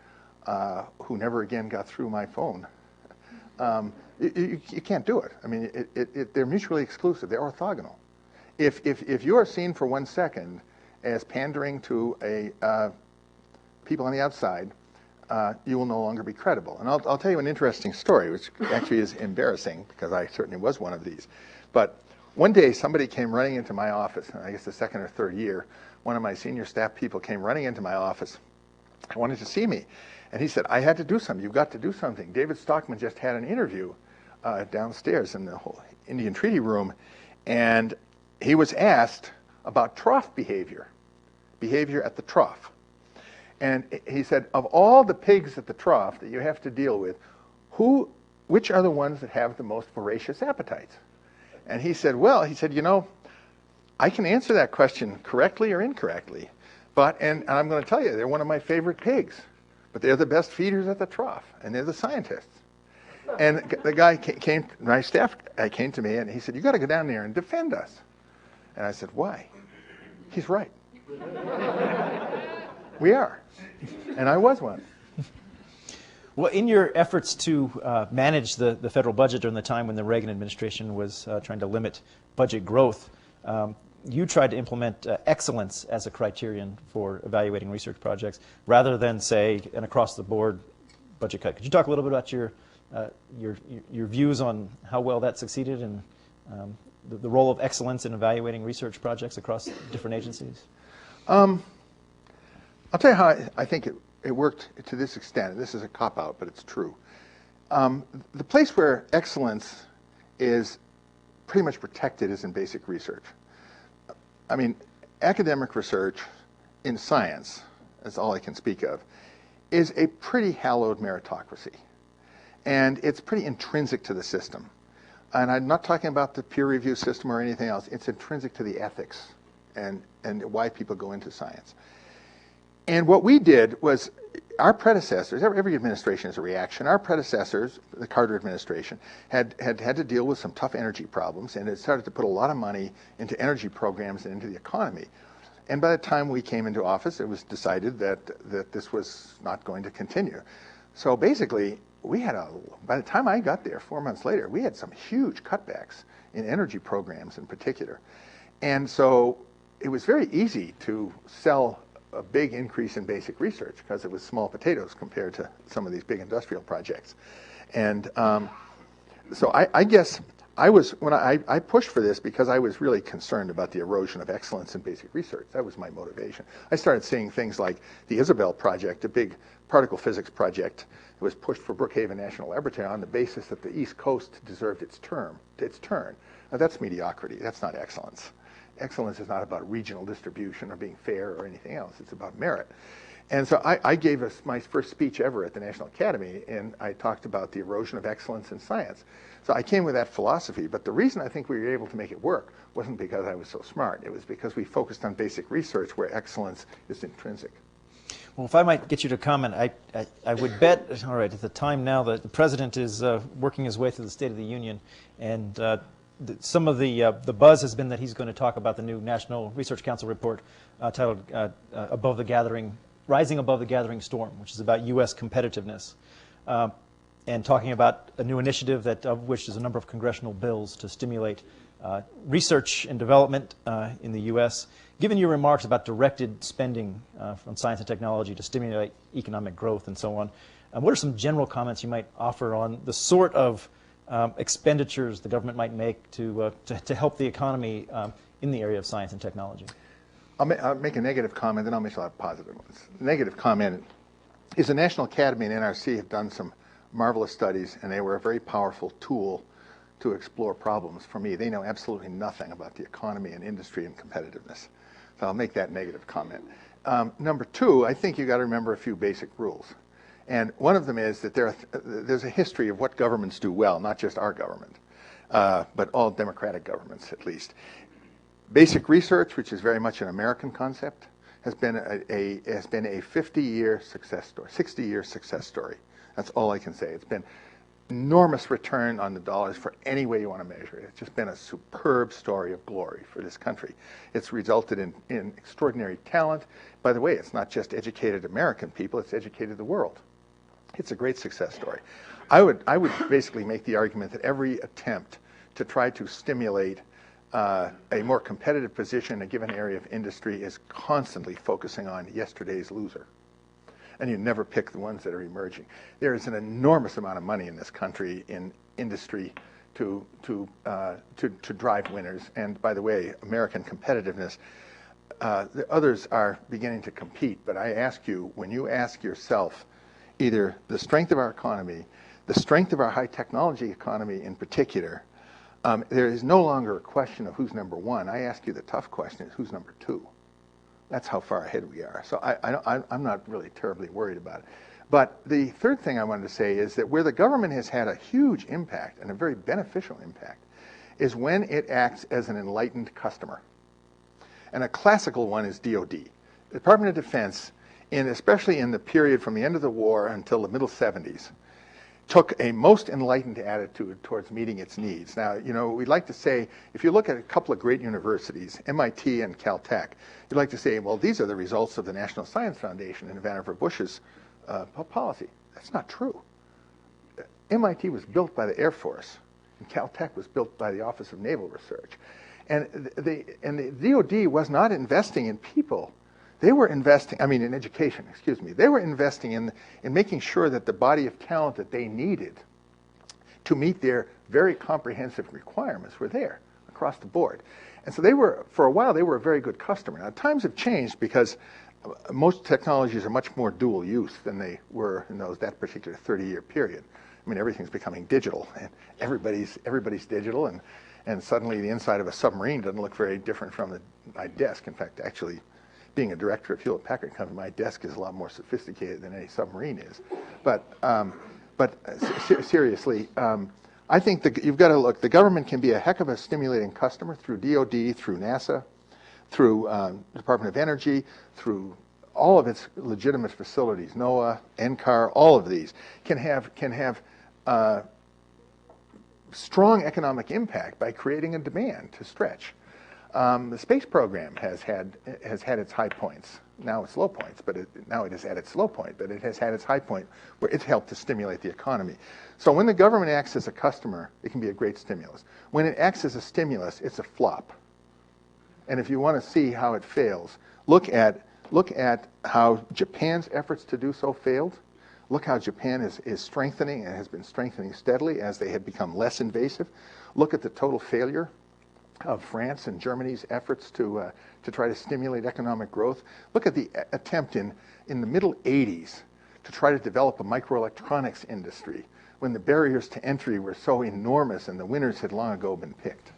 S3: who never again got through my phone. You can't do it. I mean, they're mutually exclusive. They're orthogonal. If you are seen for 1 second as pandering to people on the outside, you will no longer be credible. And I'll tell you an interesting story, which actually is embarrassing because I certainly was one of these. But one day somebody came running into my office, I guess the second or third year, one of my senior staff people came running into my office. I wanted to see me. And he said, I had to do something. You've got to do something. David Stockman just had an interview downstairs in the whole Indian Treaty Room. And he was asked about trough behavior at the trough. And he said, of all the pigs at the trough that you have to deal with, which are the ones that have the most voracious appetites? And he said, I can answer that question correctly or incorrectly, and I'm going to tell you, they're one of my favorite pigs, but they're the best feeders at the trough, and they're the scientists. And the guy my staff guy came to me, and he said, you got to go down there and defend us. And I said, why? He's right. We are. And I was one.
S2: Well, in your efforts to manage the federal budget during the time when the Reagan administration was trying to limit budget growth, you tried to implement excellence as a criterion for evaluating research projects rather than, say, an across-the-board budget cut. Could you talk a little bit about your views on how well that succeeded and the role of excellence in evaluating research projects across different agencies?
S3: I'll tell you how I think it worked to this extent. This is a cop-out, but it's true. The place where excellence is pretty much protected is in basic research. I mean, academic research in science, that's all I can speak of, is a pretty hallowed meritocracy. And it's pretty intrinsic to the system. And I'm not talking about the peer review system or anything else. It's intrinsic to the ethics and why people go into science. And what we did was, our predecessors, every administration is a reaction. Our predecessors, the Carter administration, had to deal with some tough energy problems, and it started to put a lot of money into energy programs and into the economy. And by the time we came into office, it was decided that this was not going to continue. So basically, by the time I got there 4 months later, we had some huge cutbacks in energy programs in particular. And so it was very easy to sell a big increase in basic research because it was small potatoes compared to some of these big industrial projects. And so I guess I pushed for this because I was really concerned about the erosion of excellence in basic research. That was my motivation. I started seeing things like the Isabel project, a big particle physics project that was pushed for Brookhaven National Laboratory on the basis that the East Coast deserved its turn. Now that's mediocrity. That's not excellence. Excellence is not about regional distribution or being fair or anything else. It's about merit. And so I gave my first speech ever at the National Academy, and I talked about the erosion of excellence in science. So I came with that philosophy, but the reason I think we were able to make it work wasn't because I was so smart. It was because we focused on basic research where excellence is intrinsic.
S2: Well, if I might get you to comment, I would bet, all right, at the time now that the President is working his way through the State of the Union, and some of the buzz has been that he's going to talk about the new National Research Council report titled Rising Above the Gathering Storm, which is about U.S. competitiveness, and talking about a new initiative of which there's a number of congressional bills to stimulate research and development in the U.S. Given your remarks about directed spending from science and technology to stimulate economic growth and so on, what are some general comments you might offer on the sort of expenditures the government might make to help the economy in the area of science and technology?
S3: I'll make a negative comment, then I'll make a lot of positive ones. The negative comment is the National Academy and NRC have done some marvelous studies, and they were a very powerful tool to explore problems for me. They know absolutely nothing about the economy and industry and competitiveness. So I'll make that negative comment. Number two, I think you got to remember a few basic rules. And one of them is that there's a history of what governments do well, not just our government, but all democratic governments at least. Basic research, which is very much an American concept, has been a 50-year success story, 60-year success story. That's all I can say. It's been enormous return on the dollars for any way you want to measure it. It's just been a superb story of glory for this country. It's resulted in extraordinary talent. By the way, it's not just educated American people, it's educated the world. It's a great success story. I would basically make the argument that every attempt to try to stimulate a more competitive position in a given area of industry is constantly focusing on yesterday's loser. And you never pick the ones that are emerging. There is an enormous amount of money in this country in industry to drive winners. And by the way, American competitiveness, the others are beginning to compete. But I ask you, when you ask yourself either the strength of our economy, the strength of our high technology economy in particular, there is no longer a question of who's number one. I ask you the tough question is who's number two. That's how far ahead we are. So I'm not really terribly worried about it. But the third thing I wanted to say is that where the government has had a huge impact and a very beneficial impact is when it acts as an enlightened customer. And a classical one is DOD. The Department of Defense, especially in the period from the end of the war until the middle 70s, took a most enlightened attitude towards meeting its needs. Now, we'd like to say, if you look at a couple of great universities, MIT and Caltech, you'd like to say, well, these are the results of the National Science Foundation and Vannevar Bush's policy. That's not true. MIT was built by the Air Force, and Caltech was built by the Office of Naval Research. And the DOD was not investing in people. They were investing, in education, excuse me. They were investing in making sure that the body of talent that they needed to meet their very comprehensive requirements were there across the board. And so for a while, they were a very good customer. Now, times have changed because most technologies are much more dual use than they were in that particular 30-year period. Everything's becoming digital, and everybody's digital, and suddenly the inside of a submarine doesn't look very different from my desk. In fact, actually, being a director of Hewlett Packard Company, my desk is a lot more sophisticated than any submarine is. But seriously, I think you've got to look. The government can be a heck of a stimulating customer through DOD, through NASA, through Department of Energy, through all of its legitimate facilities, NOAA, NCAR, all of these can have strong economic impact by creating a demand to stretch. The space program has had its high points. Now it's low points, but now it is at its low point, but it has had its high point where it's helped to stimulate the economy. So when the government acts as a customer, it can be a great stimulus. When it acts as a stimulus, it's a flop. And if you want to see how it fails, look at how Japan's efforts to do so failed. Look how Japan is strengthening and has been strengthening steadily as they have become less invasive. Look at the total failure of France and Germany's efforts to try to stimulate economic growth. Look at the attempt in the middle 80s to try to develop a microelectronics industry when the barriers to entry were so enormous and the winners had long ago been picked.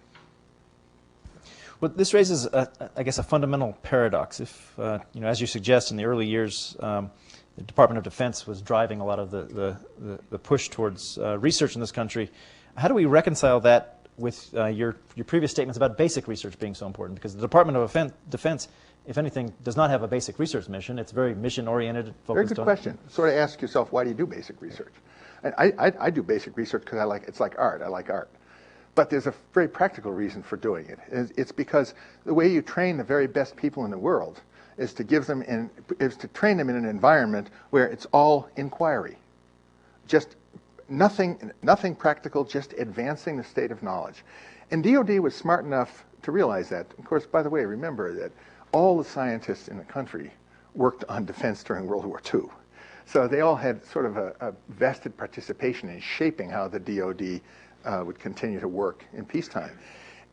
S2: Well, this raises, I guess, a fundamental paradox. If, as you suggest, in the early years, the Department of Defense was driving a lot of the push towards research in this country. How do we reconcile that with your previous statements about basic research being so important? Because the Department of Defense, if anything, does not have a basic research mission. It's very mission-oriented, focused on...
S3: Very good question. Sort of ask yourself, why do you do basic research? And I do basic research because it's like art. I like art. But there's a very practical reason for doing it. It's because the way you train the very best people in the world is to train them in an environment where it's all inquiry. Just nothing practical, just advancing the state of knowledge. And DOD was smart enough to realize that. Of course, by the way, remember that all the scientists in the country worked on defense during World War II. So they all had sort of a vested participation in shaping how the DOD would continue to work in peacetime.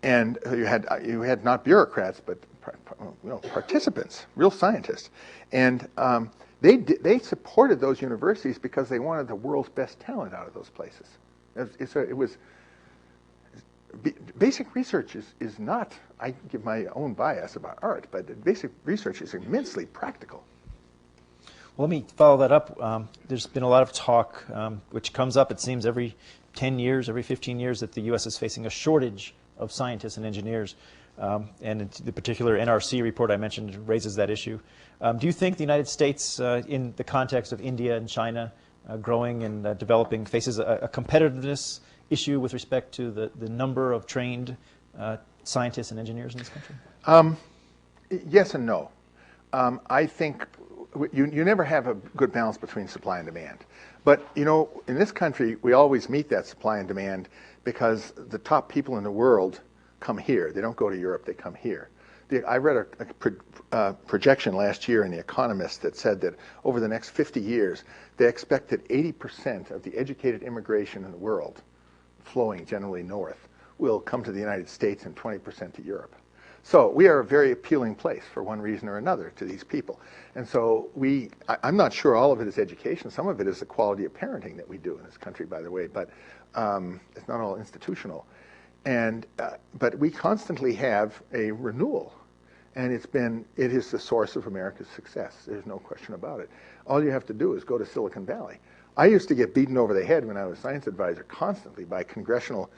S3: And you had not bureaucrats, but participants, real scientists. And they supported those universities because they wanted the world's best talent out of those places. Basic research is not, I give my own bias about art, but basic research is immensely practical.
S2: Well, let me follow that up. There's been a lot of talk, which comes up, it seems, every 10 years, every 15 years, that the U.S. is facing a shortage of scientists and engineers. And the particular NRC report I mentioned raises that issue. Do you think the United States, in the context of India and China growing and developing, faces a competitiveness issue with respect to the number of trained scientists and engineers in this country?
S3: Yes and no. I think you never have a good balance between supply and demand. But, in this country, we always meet that supply and demand because the top people in the world come here. They don't go to Europe, they come here. I read a projection last year in The Economist that said that over the next 50 years, they expect that 80% of the educated immigration in the world, flowing generally north, will come to the United States and 20% to Europe. So we are a very appealing place for one reason or another to these people. And so I'm not sure all of it is education. Some of it is the quality of parenting that we do in this country, by the way, but it's not all institutional. But we constantly have a renewal, and it is the source of America's success. There's no question about it. All you have to do is go to Silicon Valley. I used to get beaten over the head when I was science advisor constantly by congressional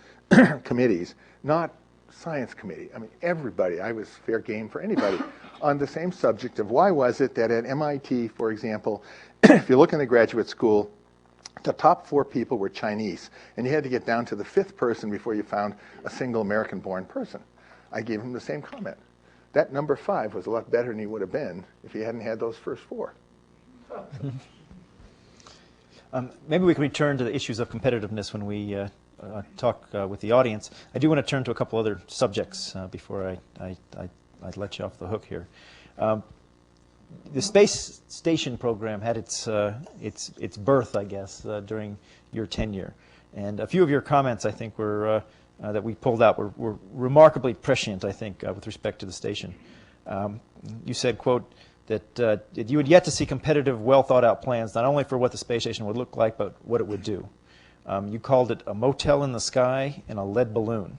S3: committees, not science committee. I mean, everybody. I was fair game for anybody on the same subject of why was it that at MIT, for example, if you look in the graduate school, the top 4 people were Chinese, and you had to get down to the 5th person before you found a single American-born person. I gave him the same comment. That number 5 was a lot better than he would have been if he hadn't had those first 4.
S2: Maybe we can return to the issues of competitiveness when we talk with the audience. I do want to turn to a couple other subjects before I let you off the hook here. The space station program had its birth, I guess, during your tenure, and a few of your comments, I think, were that we pulled out were remarkably prescient, I think, with respect to the station. You said, quote, that you had yet to see competitive, well thought out plans, not only for what the space station would look like, but what it would do. You called it a motel in the sky and a lead balloon.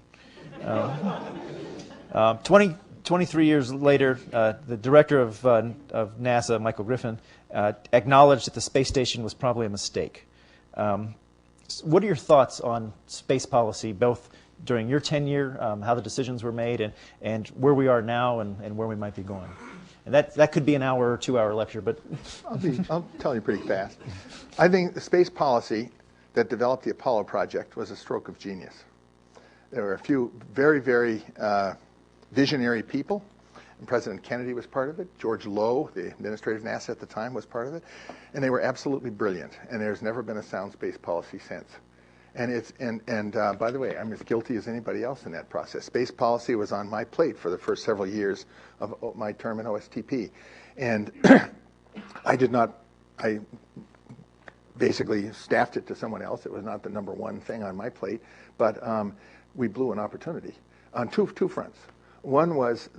S2: 23 years later, the director of NASA, Michael Griffin, acknowledged that the space station was probably a mistake. What are your thoughts on space policy, both during your tenure, how the decisions were made, and where we are now and where we might be going? And that could be an hour or 2-hour lecture, but...
S3: I'll tell you pretty fast. I think the space policy that developed the Apollo project was a stroke of genius. There were a few very, very visionary people, and President Kennedy was part of it. George Low, the administrator of NASA at the time, was part of it, and they were absolutely brilliant. And there's never been a sound space policy since. And by the way, I'm as guilty as anybody else in that process. Space policy was on my plate for the first several years of my term in OSTP, and I basically staffed it to someone else. It was not the number one thing on my plate, but we blew an opportunity on two fronts. One was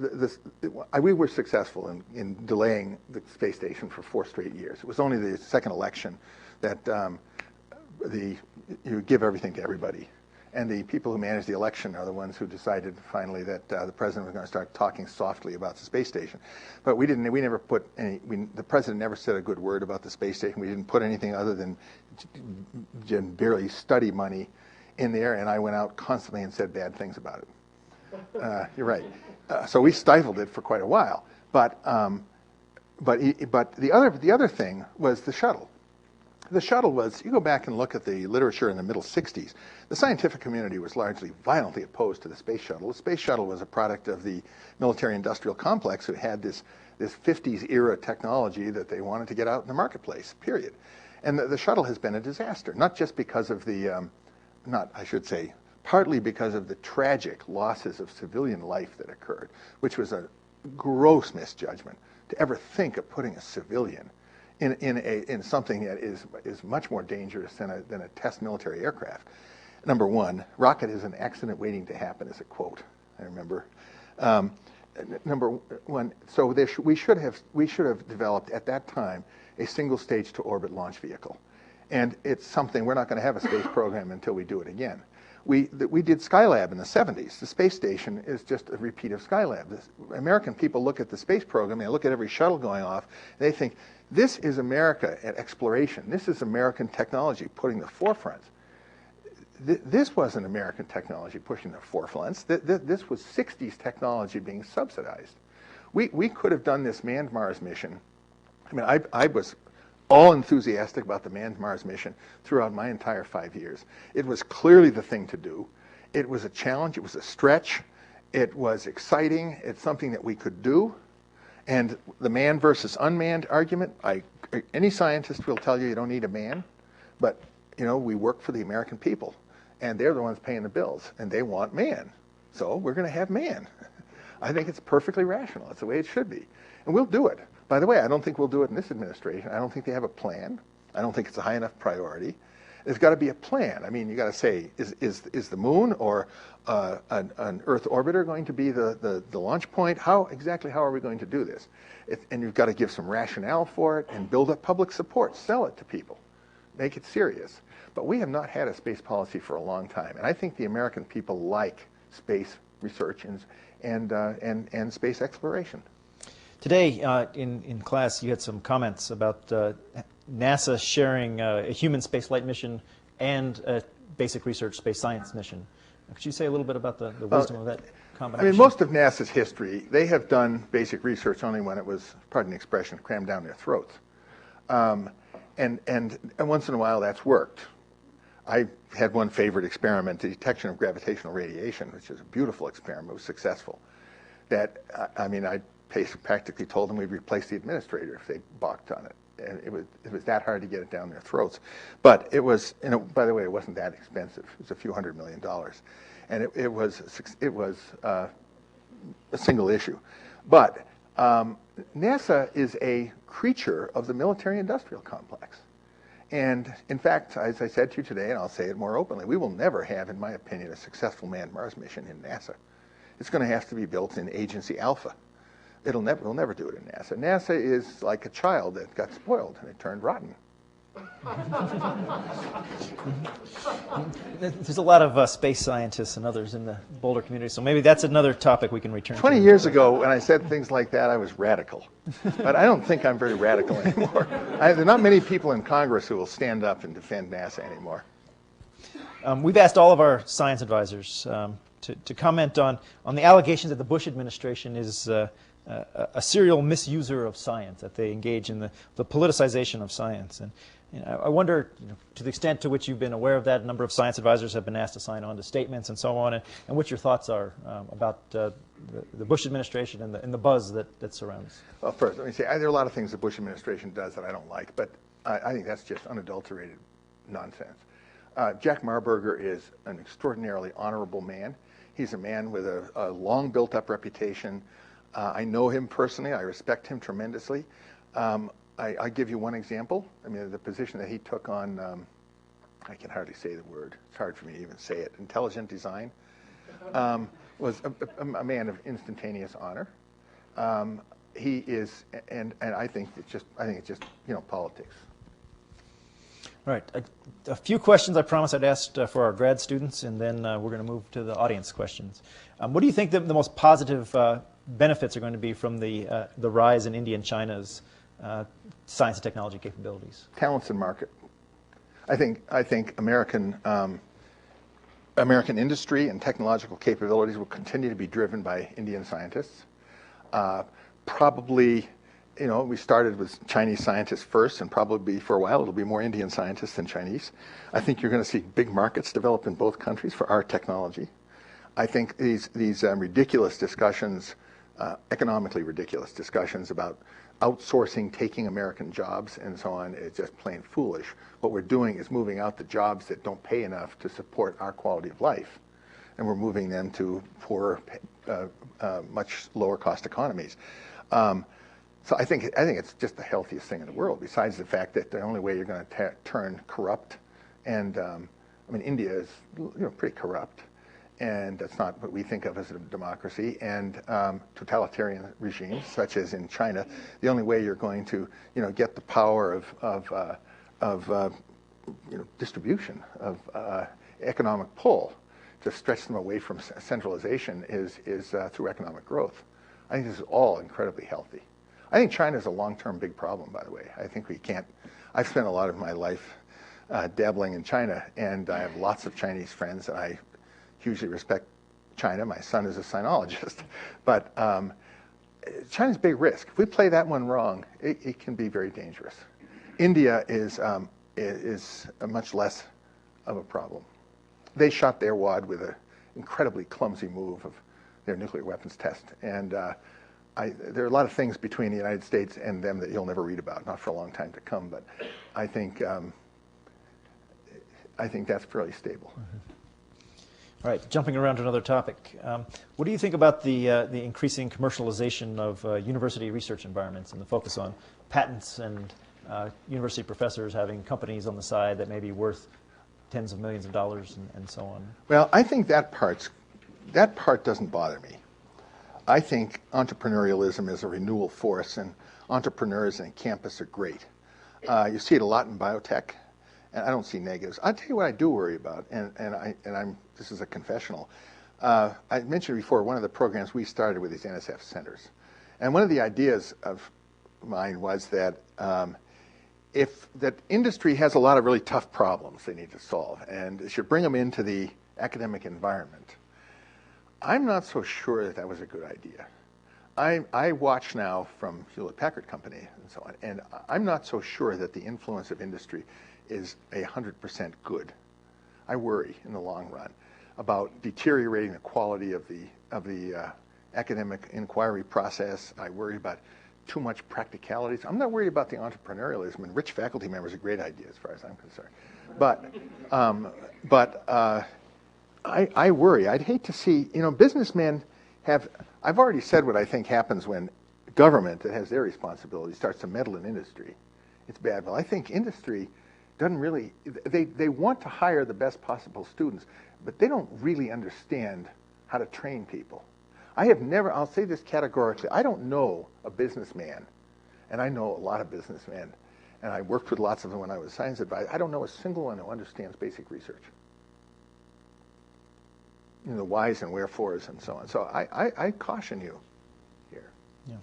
S3: we were successful in delaying the space station for 4 straight years. It was only the second election that you give everything to everybody. And the people who managed the election are the ones who decided finally that the president was going to start talking softly about the space station. But we never put the president never said a good word about the space station. We didn't put anything other than barely study money in there, and I went out constantly and said bad things about it. You're right. So we stifled it for quite a while. But the other thing was the shuttle. The shuttle was, you go back and look at the literature in the middle 60s, the scientific community was largely violently opposed to the space shuttle. The space shuttle was a product of the military-industrial complex who had this 50s era technology that they wanted to get out in the marketplace, period. And the shuttle has been a disaster, not just because of partly because of the tragic losses of civilian life that occurred, which was a gross misjudgment to ever think of putting a civilian in something that is much more dangerous than a test military aircraft. Number one, rocket is an accident waiting to happen, is a quote I remember. Number one, so we should have developed at that time a single stage to orbit launch vehicle, and it's something we're not going to have a space program until we do it again. We did Skylab in the 70s. The space station is just a repeat of Skylab. American people look at the space program, they look at every shuttle going off, and they think, this is America at exploration. This is American technology putting the forefronts. This wasn't American technology pushing the forefronts. This was 60s technology being subsidized. We could have done this manned Mars mission. I mean, I was all enthusiastic about the manned Mars mission throughout my entire 5 years. It was clearly the thing to do. It was a challenge. It was a stretch. It was exciting. It's something that we could do. And the manned versus unmanned argument, any scientist will tell you don't need a man, but we work for the American people, and they're the ones paying the bills, and they want man. So we're going to have man. I think it's perfectly rational. It's the way it should be. And we'll do it. By the way, I don't think we'll do it in this administration. I don't think they have a plan. I don't think it's a high enough priority. There's got to be a plan. I mean, you got to say, is the moon or an Earth orbiter going to be the launch point? How are we going to do this? And you've got to give some rationale for it and build up public support. Sell it to people. Make it serious. But we have not had a space policy for a long time. And I think the American people like space research and space exploration.
S2: Today in class, you had some comments about NASA sharing a human spaceflight mission and a basic research space science mission. Could you say a little bit about the wisdom of that combination?
S3: I mean, most of NASA's history, they have done basic research only when it was, pardon the expression, crammed down their throats. And once in a while, that's worked. I had one favorite experiment, the detection of gravitational radiation, which is a beautiful experiment. It was successful. I practically told them we'd replace the administrator if they balked on it. And it was that hard to get it down their throats. But it was, by the way, it wasn't that expensive. It was a few $100 million. And it was a single issue. But NASA is a creature of the military-industrial complex. And in fact, as I said to you today, and I'll say it more openly, we will never have, in my opinion, a successful manned Mars mission in NASA. It's going to have to be built in Agency Alpha. We'll never do it in NASA. NASA is like a child that got spoiled and it turned rotten.
S2: There's a lot of space scientists and others in the Boulder community, so maybe that's another topic we can return to.
S3: 20 years ago, when I said things like that, I was radical. But I don't think I'm very radical anymore. There are not many people in Congress who will stand up and defend NASA anymore.
S2: We've asked all of our science advisors to comment on the allegations that the Bush administration is a serial misuser of science, that they engage in the politicization of science. And I wonder, to the extent to which you've been aware of that, a number of science advisors have been asked to sign on to statements and so on, and what your thoughts are about the Bush administration and the buzz that surrounds.
S3: Well, first, let me say, there are a lot of things the Bush administration does that I don't like, but I think that's just unadulterated nonsense. Jack Marburger is an extraordinarily honorable man. He's a man with a long built-up reputation. I know him personally. I respect him tremendously. I give you one example. I mean, the position that he took on, I can hardly say the word. It's hard for me to even say it. Intelligent design was a man of instantaneous honor. He is, and I think it's just politics.
S2: All right, a few questions I promised I'd ask for our grad students, and then we're going to move to the audience questions. What do you think the most positive benefits are going to be from the rise in India and China's science and technology capabilities?
S3: Talents and market. I think American industry and technological capabilities will continue to be driven by Indian scientists. Probably, we started with Chinese scientists first, and probably for a while it'll be more Indian scientists than Chinese. I think you're going to see big markets develop in both countries for our technology. I think these ridiculous discussions, economically ridiculous discussions about outsourcing, taking American jobs and so on, is just plain foolish. What we're doing is moving out the jobs that don't pay enough to support our quality of life, and we're moving them to poorer, much lower cost economies. So I think it's just the healthiest thing in the world, besides the fact that the only way you're going to turn corrupt, and India is pretty corrupt, and that's not what we think of as a democracy, and totalitarian regimes such as in China, the only way you're going to get the power of distribution, of economic pull, to stretch them away from centralization is through economic growth. I think this is all incredibly healthy. I think China is a long-term big problem, by the way. I think we can't. I've spent a lot of my life dabbling in China, and I have lots of Chinese friends, and I hugely respect China. My son is a sinologist. But China's a big risk. If we play that one wrong, it can be very dangerous. India is a much less of a problem. They shot their wad with an incredibly clumsy move of their nuclear weapons test. And there are a lot of things between the United States and them that you'll never read about, not for a long time to come. But I think that's fairly stable.
S2: Mm-hmm. All right, jumping around to another topic. What do you think about the increasing commercialization of university research environments and the focus on patents and university professors having companies on the side that may be worth tens of millions of dollars and so on?
S3: Well, I think that part doesn't bother me. I think entrepreneurialism is a renewal force, and entrepreneurs in campus are great. You see it a lot in biotech, and I don't see negatives. I'll tell you what I do worry about, this is a confessional. I mentioned before one of the programs we started with these NSF centers, and one of the ideas of mine was that that industry has a lot of really tough problems they need to solve, and they should bring them into the academic environment. I'm not so sure that was a good idea. I watch now from Hewlett-Packard Company and so on, and I'm not so sure that the influence of industry is 100% good. I worry in the long run about deteriorating the quality of the academic inquiry process. I worry about too much practicalities. I'm not worried about the entrepreneurialism, and rich faculty members are a great idea as far as I'm concerned. But I worry. I'd hate to see, businessmen have, I've already said what I think happens when government that has their responsibility starts to meddle in industry. It's bad. Well, I think industry doesn't really, they want to hire the best possible students, but they don't really understand how to train people. I'll say this categorically, I don't know a businessman, and I know a lot of businessmen, and I worked with lots of them when I was science advisor. I don't know a single one who understands basic research. The whys and wherefores and so on. So I caution you here.
S2: Yeah.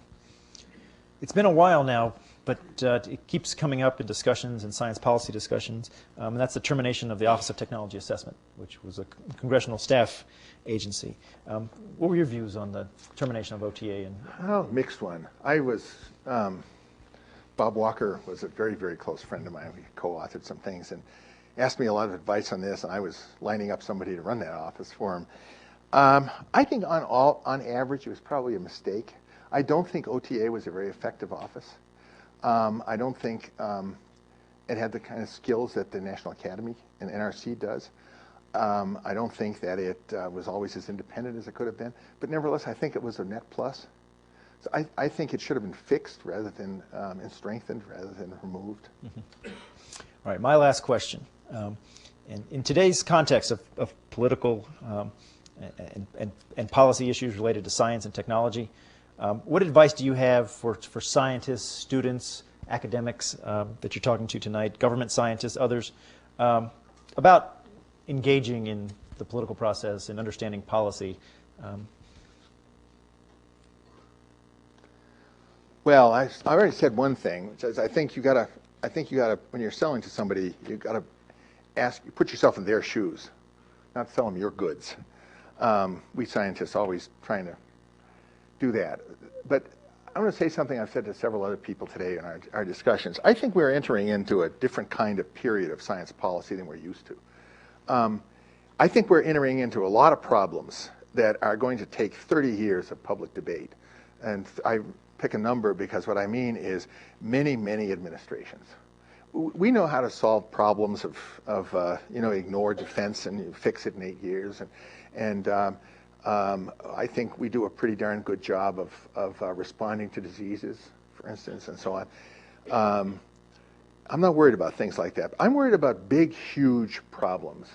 S2: It's been a while now, but it keeps coming up in discussions and science policy discussions, and that's the termination of the Office of Technology Assessment, which was a congressional staff agency. What were your views on the termination of OTA?
S3: Mixed one. Bob Walker was a very, very close friend of mine. We co-authored some things and asked me a lot of advice on this, and I was lining up somebody to run that office for him. I think on average it was probably a mistake. I don't think OTA was a very effective office. I don't think it had the kind of skills that the National Academy and NRC does. I don't think that it was always as independent as it could have been. But nevertheless, I think it was a net plus. So I think it should have been fixed rather than and strengthened rather than removed.
S2: All right, my last question. In today's context of political and policy issues related to science and technology, what advice do you have for scientists, students, academics that you're talking to tonight, government scientists, others, about engaging in the political process and understanding policy?
S3: Well, I already said one thing, which is I think you gotta when you're selling to somebody, you gotta put yourself in their shoes, not sell them your goods. We scientists always trying to do that. But I'm going to say something I've said to several other people today in our discussions. I think we're entering into a different kind of period of science policy than we're used to. I think we're entering into a lot of problems that are going to take 30 years of public debate. And I pick a number because what I mean is many, many administrations. We know how to solve problems of ignore defense and you fix it in 8 years. And I think we do a pretty darn good job of responding to diseases, for instance, and so on. I'm not worried about things like that. I'm worried about big, huge problems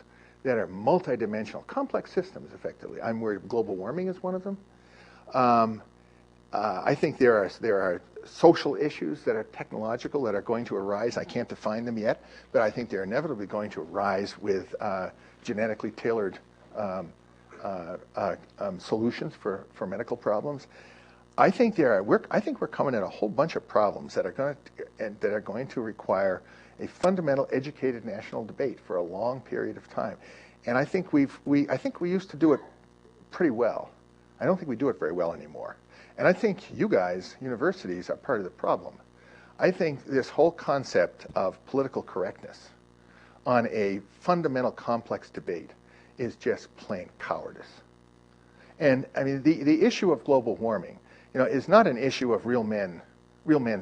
S3: that are multidimensional, complex systems, effectively. I'm worried global warming is one of them. I think there are social issues that are technological that are going to arise. I can't define them yet, but I think they're inevitably going to arise with genetically tailored solutions for medical problems. I think we're coming at a whole bunch of problems that are going to require a fundamental educated national debate for a long period of time. And I think we used to do it pretty well. I don't think we do it very well anymore. And I think you guys, universities, are part of the problem. I think this whole concept of political correctness on a fundamental complex debate is just plain cowardice. And I mean, the issue of global warming, is not an issue of real men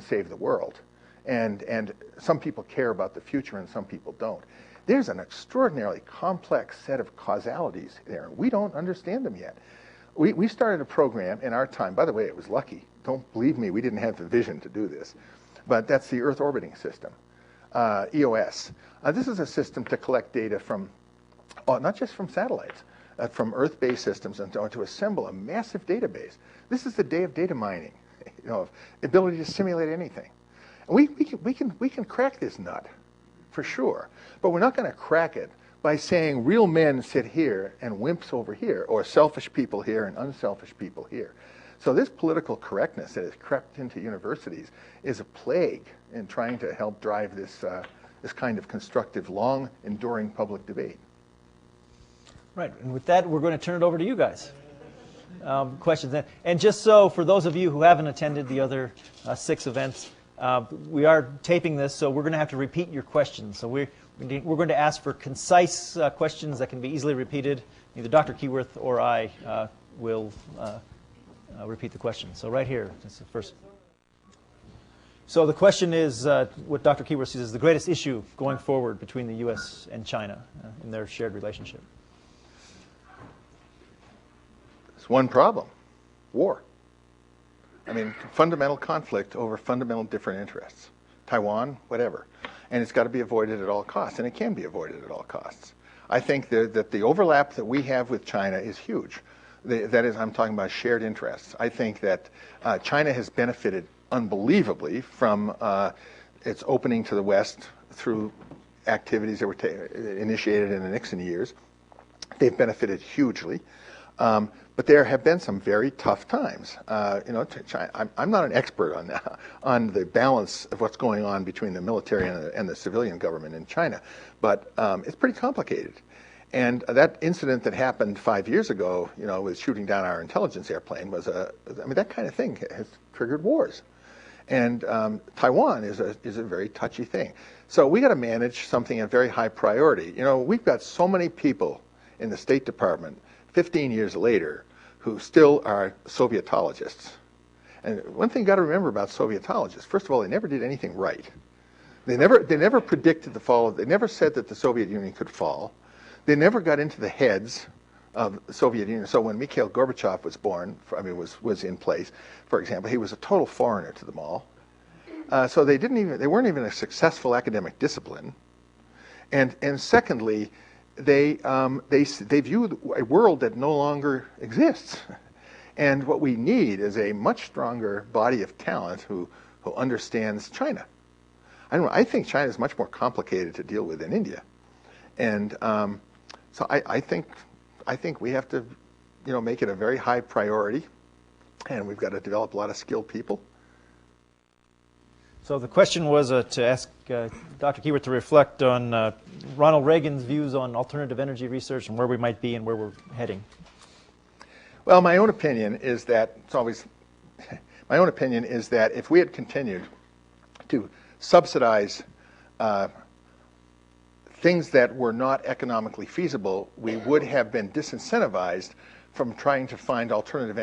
S3: save the world. And some people care about the future and some people don't. There's an extraordinarily complex set of causalities there. We don't understand them yet. We started a program in our time. By the way, it was lucky. Don't believe me, we didn't have the vision to do this. But that's the Earth Orbiting System, EOS. This is a system to collect data from, not just from satellites, from Earth-based systems and to assemble a massive database. This is the day of data mining, of ability to simulate anything. And we can crack this nut, for sure. But we're not going to crack it by saying real men sit here and wimps over here, or selfish people here and unselfish people here. So this political correctness that has crept into universities is a plague in trying to help drive this kind of constructive, long, enduring public debate.
S2: Right, and with that, we're going to turn it over to you guys. Questions. And just so, for those of you who haven't attended the other 6 events, we are taping this, so we're going to have to repeat your questions. So we're going to ask for concise questions that can be easily repeated. Either Dr. Keyworth or I will repeat the question. So right here, that's the first. So the question is what Dr. Keyworth sees as the greatest issue going forward between the U.S. and China in their shared relationship.
S3: It's one problem, war. I mean, fundamental conflict over fundamental different interests. Taiwan, whatever. And it's got to be avoided at all costs, and it can be avoided at all costs. I think that the overlap that we have with China is huge. That is, I'm talking about shared interests. I think that China has benefited unbelievably from its opening to the West through activities that were initiated in the Nixon years. They've benefited hugely. But there have been some very tough times. China, I'm not an expert on the balance of what's going on between the military and the civilian government in China, but it's pretty complicated. And that incident that happened 5 years ago, with shooting down our intelligence airplane was that kind of thing has triggered wars. And Taiwan is a very touchy thing. So we got to manage something at very high priority. We've got so many people in the State Department 15 years later who still are Sovietologists. And one thing you got to remember about Sovietologists, first of all, they never did anything right. They never predicted the fall. They never said that the Soviet Union could fall. They never got into the heads of the Soviet Union. So when Mikhail Gorbachev was born, was in place, for example, he was a total foreigner to them all. So they weren't even a successful academic discipline. And secondly, they view a world that no longer exists. And what we need is a much stronger body of talent who understands China. I think China is much more complicated to deal with than India. And so I think we have to, make it a very high priority, and we've got to develop a lot of skilled people.
S2: So the question was to ask Dr. Kiewert to reflect on Ronald Reagan's views on alternative energy research and where we might be and where we're heading.
S3: Well, my own opinion is that if we had continued to subsidize things that were not economically feasible, we would have been disincentivized from trying to find alternative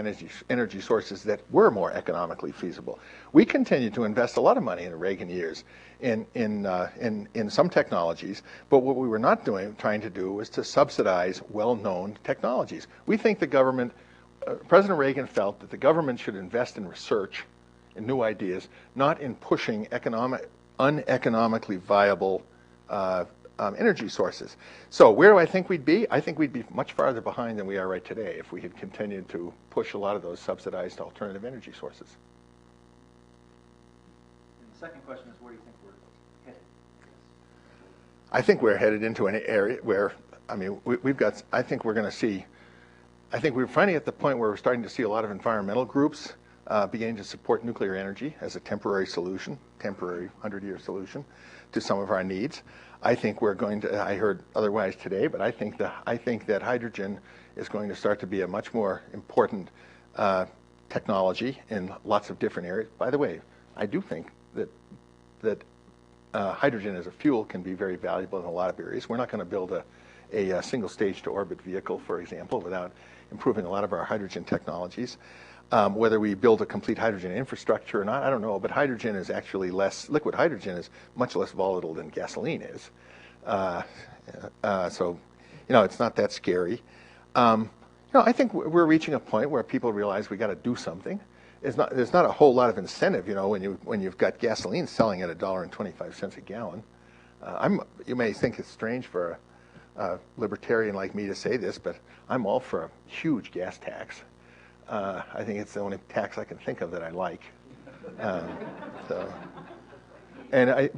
S3: energy sources that were more economically feasible. We continued to invest a lot of money in the Reagan years in some technologies, but what we were not trying to do was to subsidize well-known technologies. We think the government, President Reagan felt that the government should invest in research, in new ideas, not in pushing uneconomically viable energy sources. So where do I think we'd be? I think we'd be much farther behind than we are right today if we had continued to push a lot of those subsidized alternative energy sources.
S2: And the second question is, where do you think we're headed?
S3: I think we're headed into an area where, I think we're finally at the point where we're starting to see a lot of environmental groups beginning to support nuclear energy as a temporary 100-year solution to some of our needs. I think we're going to, I heard otherwise today, but I think that hydrogen is going to start to be a much more important technology in lots of different areas. By the way, I do think that hydrogen as a fuel can be very valuable in a lot of areas. We're not going to build a single stage to orbit vehicle, for example, without improving a lot of our hydrogen technologies. Whether we build a complete hydrogen infrastructure or not, I don't know, but hydrogen is actually liquid hydrogen is much less volatile than gasoline is. So, it's not that scary. I think we're reaching a point where people realize we got to do something. There's not a whole lot of incentive, when you've got gasoline selling at $1.25 a gallon. You may think it's strange for a libertarian like me to say this, but I'm all for a huge gas tax. I think it's the only tax I can think of that I like.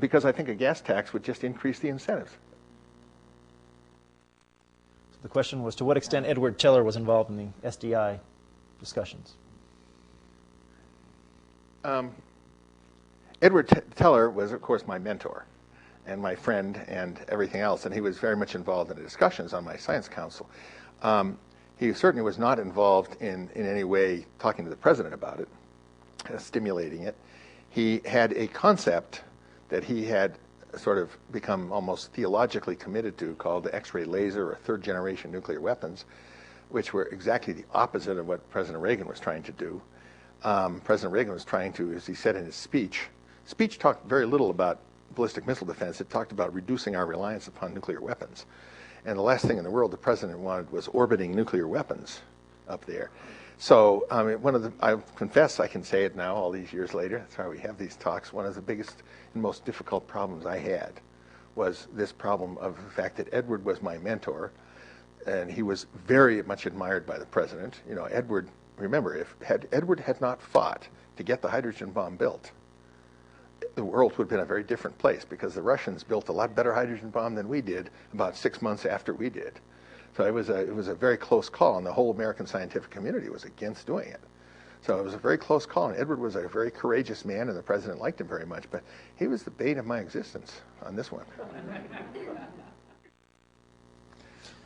S3: Because I think a gas tax would just increase the incentives.
S2: So the question was, to what extent Edward Teller was involved in the SDI discussions?
S3: Edward Teller was, of course, my mentor and my friend and everything else, and he was very much involved in the discussions on my science council. He certainly was not involved in any way talking to the president about it, stimulating it. He had a concept that he had sort of become almost theologically committed to called the X-ray laser or third-generation nuclear weapons, which were exactly the opposite of what President Reagan was trying to do. President Reagan was trying to, as he said in his speech talked very little about ballistic missile defense. It talked about reducing our reliance upon nuclear weapons. And the last thing in the world the president wanted was orbiting nuclear weapons up there. So I confess, I can say it now all these years later, that's why we have these talks, one of the biggest and most difficult problems I had was this problem of the fact that Edward was my mentor, and he was very much admired by the president. Edward, remember, if Edward had not fought to get the hydrogen bomb built, the world would have been a very different place, because the Russians built a lot better hydrogen bomb than we did about 6 months after we did. So it was a very close call, and the whole American scientific community was against doing it. So it was a very close call, and Edward was a very courageous man, and the president liked him very much, but he was the bane of my existence on this one.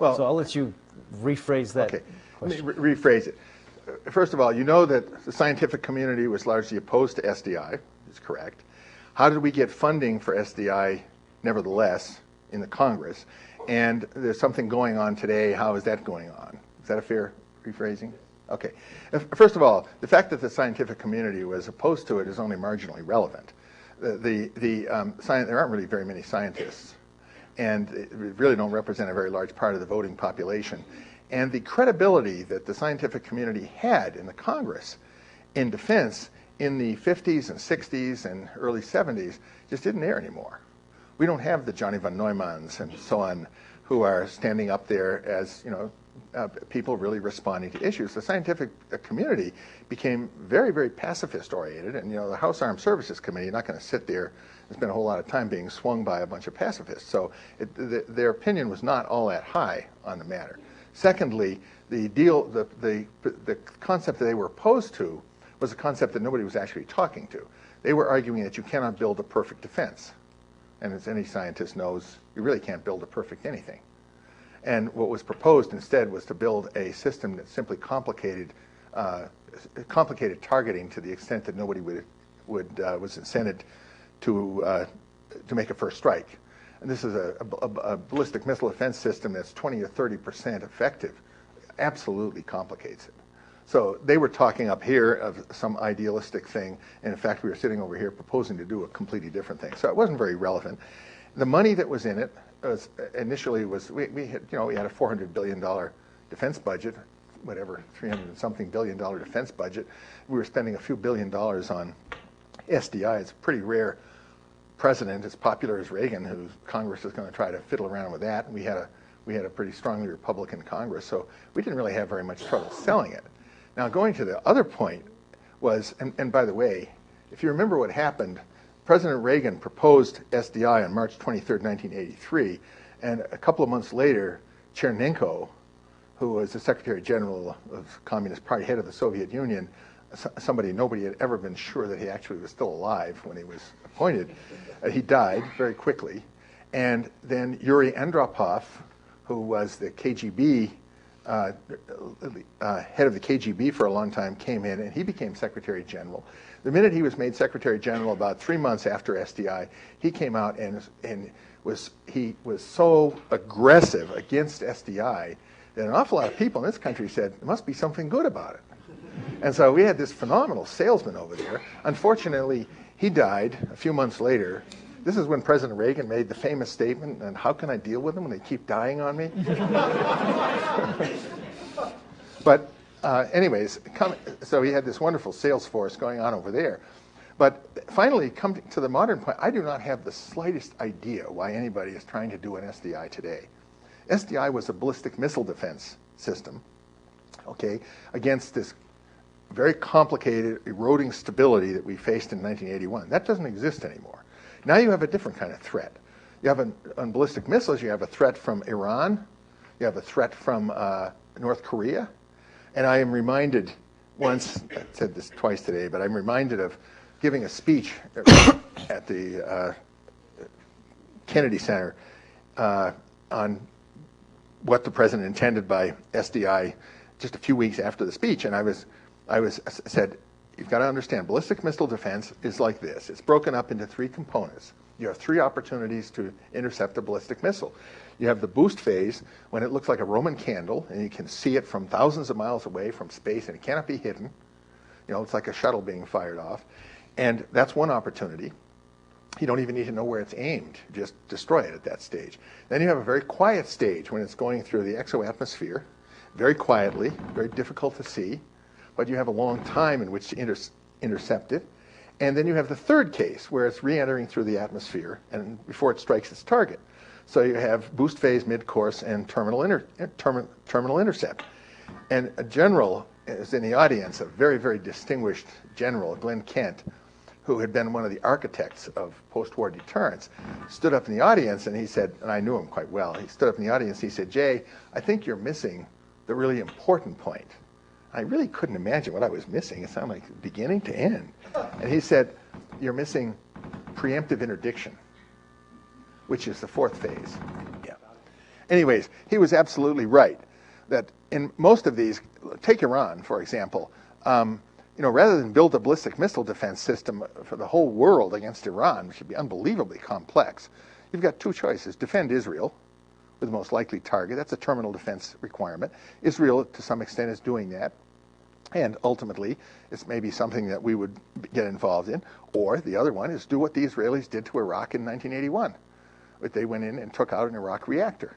S3: Well,
S2: so I'll let you rephrase that.
S3: Okay, let me rephrase it. First of all, you know that the scientific community was largely opposed to SDI. It's correct. How did we get funding for SDI, nevertheless, in the Congress? And there's something going on today. How is that going on? Is that a fair rephrasing? Okay. First of all, the fact that the scientific community was opposed to it is only marginally relevant. There aren't really very many scientists, and it really don't represent a very large part of the voting population. And the credibility that the scientific community had in the Congress in defense in the 50s and 60s and early 70s just isn't there anymore. We don't have the Johnny von Neumanns and so on who are standing up there as, people really responding to issues. The scientific community became very, very pacifist oriented, and the House Armed Services Committee, not going to sit there and spend a whole lot of time being swung by a bunch of pacifists. So their opinion was not all that high on the matter. Secondly, the concept that they were opposed to was a concept that nobody was actually talking to. They were arguing that you cannot build a perfect defense. And as any scientist knows, you really can't build a perfect anything. And what was proposed instead was to build a system that simply complicated targeting to the extent that nobody was incented to make a first strike. And this is a ballistic missile defense system that's 20 or 30% effective. Absolutely complicates it. So they were talking up here of some idealistic thing, and in fact we were sitting over here proposing to do a completely different thing. So it wasn't very relevant. The money that was in it was initially we had a $400 billion defense budget, whatever, 300 and something $billion defense budget. We were spending a few $1 billion on SDI. It's a pretty rare president as popular as Reagan, who Congress is going to try to fiddle around with that. And we had a pretty strongly Republican Congress, so we didn't really have very much trouble selling it. Now, going to the other point was, and by the way, if you remember what happened, President Reagan proposed SDI on March 23rd, 1983, and a couple of months later, Chernenko, who was the Secretary General of the Communist Party, head of the Soviet Union, somebody nobody had ever been sure that he actually was still alive when he was appointed, he died very quickly. And then Yuri Andropov, who was the KGB head of the KGB for a long time, came in and he became Secretary General. The minute he was made Secretary General, about 3 months after SDI, he came out and he was so aggressive against SDI that an awful lot of people in this country said there must be something good about it. And so we had this phenomenal salesman over there. Unfortunately, he died a few months later. This is when President Reagan made the famous statement, and how can I deal with them when they keep dying on me? But anyways, so he had this wonderful sales force going on over there. But finally, come to the modern point, I do not have the slightest idea why anybody is trying to do an SDI today. SDI was a ballistic missile defense system, okay, against this very complicated eroding stability that we faced in 1981. That doesn't exist anymore. Now you have a different kind of threat. You have on ballistic missiles, you have a threat from Iran, you have a threat from North Korea, and I am reminded once, I said this twice today, but I'm reminded of giving a speech at the Kennedy Center on what the president intended by SDI just a few weeks after the speech, and I said, you've got to understand, ballistic missile defense is like this. It's broken up into 3 components. You have 3 opportunities to intercept a ballistic missile. You have the boost phase, when it looks like a Roman candle, and you can see it from thousands of miles away from space, and it cannot be hidden. It's like a shuttle being fired off. And that's one opportunity. You don't even need to know where it's aimed. Just destroy it at that stage. Then you have a very quiet stage when it's going through the exoatmosphere, very quietly, very difficult to see, but you have a long time in which to intercept it. And then you have the third case where it's re-entering through the atmosphere and before it strikes its target. So you have boost phase, mid-course, and terminal intercept. And a general is in the audience, a very, very distinguished general, Glenn Kent, who had been one of the architects of post-war deterrence, stood up in the audience and he said, and I knew him quite well, he stood up in the audience, he said, Jay, I think you're missing the really important point. I really couldn't imagine what I was missing. It sounded like beginning to end. And he said, you're missing preemptive interdiction, which is the 4th phase. Yeah. Anyways, he was absolutely right that in most of these, take Iran, for example, rather than build a ballistic missile defense system for the whole world against Iran, which would be unbelievably complex, you've got 2 choices. Defend Israel with the most likely target. That's a terminal defense requirement. Israel, to some extent, is doing that. And ultimately, it's maybe something that we would get involved in. Or the other one is do what the Israelis did to Iraq in 1981. They went in and took out an Iraq reactor.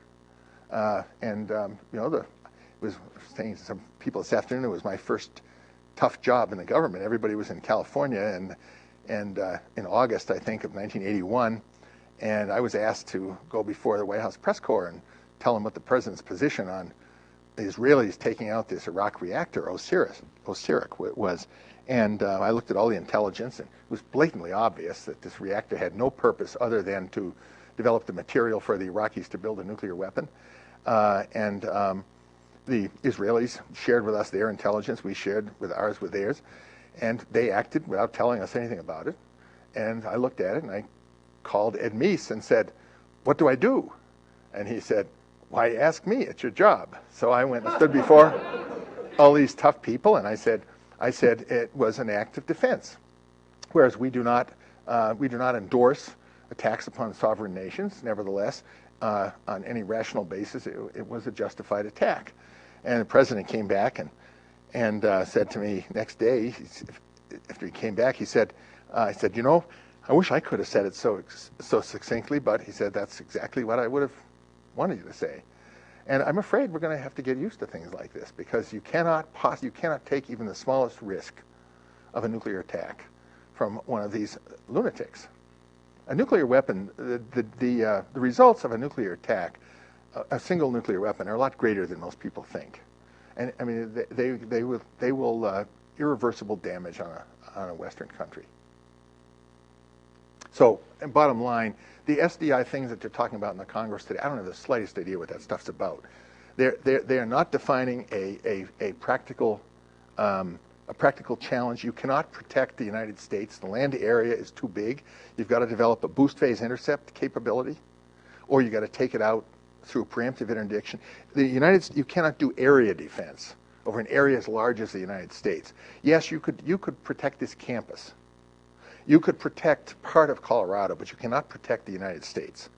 S3: was saying to some people this afternoon, it was my first tough job in the government. Everybody was in California, and in August, I think, of 1981, and I was asked to go before the White House press corps and tell them what the president's position on the Israelis taking out this Iraq reactor, Osiris was. And I looked at all the intelligence, and it was blatantly obvious that this reactor had no purpose other than to develop the material for the Iraqis to build a nuclear weapon. The Israelis shared with us their intelligence, we shared with ours with theirs, and they acted without telling us anything about it. And I looked at it, and I called Ed Meese and said, "What do I do?" And he said, "Why ask me? It's your job." So I went and stood before all these tough people, and I said it was an act of defense, whereas we do not endorse attacks upon sovereign nations. Nevertheless, on any rational basis, it was a justified attack. And the president came back and said to me next day, after he came back, he said, I said, "You know, I wish I could have said it so succinctly, but," he said, "that's exactly what I would have wanted you to say." And I'm afraid we're going to have to get used to things like this, because you cannot take even the smallest risk of a nuclear attack from one of these lunatics. A nuclear weapon, the results of a nuclear attack, a single nuclear weapon, are a lot greater than most people think. And I mean, they will irreversible damage on a Western country. So, and bottom line, the SDI things that they're talking about in the Congress today, I don't have the slightest idea what that stuff's about. They are not defining a practical challenge. You cannot protect the United States. The land area is too big. You've got to develop a boost phase intercept capability, or you've got to take it out through preemptive interdiction. You cannot do area defense over an area as large as the United States. Yes, you could protect this campus. You could protect part of Colorado, but you cannot protect the United States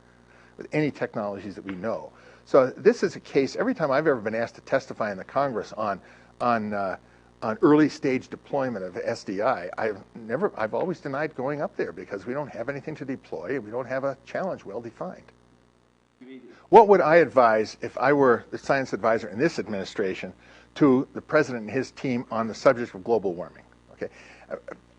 S3: with any technologies that we know. So this is a case, every time I've ever been asked to testify in the Congress on early stage deployment of SDI, I've always denied going up there, because we don't have anything to deploy, and we don't have a challenge well defined. What would I advise if I were the science advisor in this administration to the president and his team on the subject of global warming? Okay,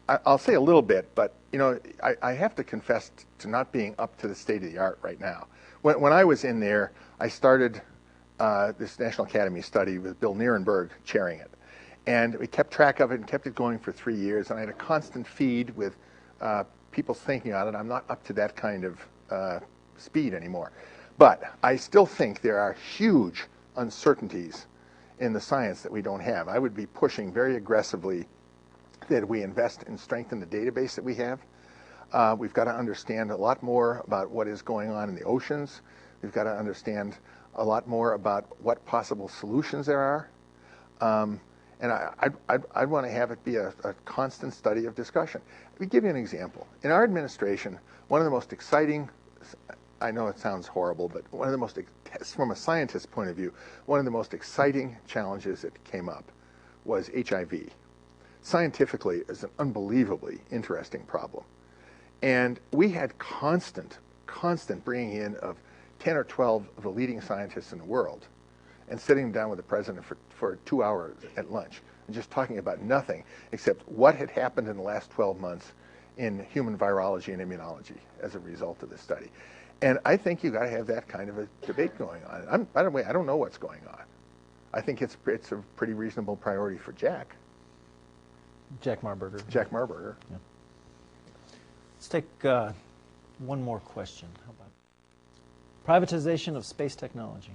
S3: I'll say a little bit, but you know, I have to confess to not being up to the state of the art right now. When I was in there, I started this National Academy study with Bill Nierenberg chairing it. And we kept track of it and kept it going for 3 years. And I had a constant feed with people's thinking on it. I'm not up to that kind of speed anymore. But I still think there are huge uncertainties in the science that we don't have. I would be pushing very aggressively that we invest and strengthen the database that we have. We've got to understand a lot more about what is going on in the oceans. We've got to understand a lot more about what possible solutions there are. And I'd want to have it be a constant study of discussion. Let me give you an example. In our administration, one of the most exciting, I know it sounds horrible, but one of the most, from a scientist's point of view, one of the most exciting challenges that came up was HIV. Scientifically, it's an unbelievably interesting problem. And we had constant bringing in of 10 or 12 of the leading scientists in the world and sitting down with the president for 2 hours at lunch and just talking about nothing except what had happened in the last 12 months in human virology and immunology as a result of this study. And I think you've got to have that kind of a debate going on. By the way, I don't know what's going on. I think it's a pretty reasonable priority for Jack
S2: Marburger.
S3: Yeah.
S2: Let's take one more question. How about privatization of space technology?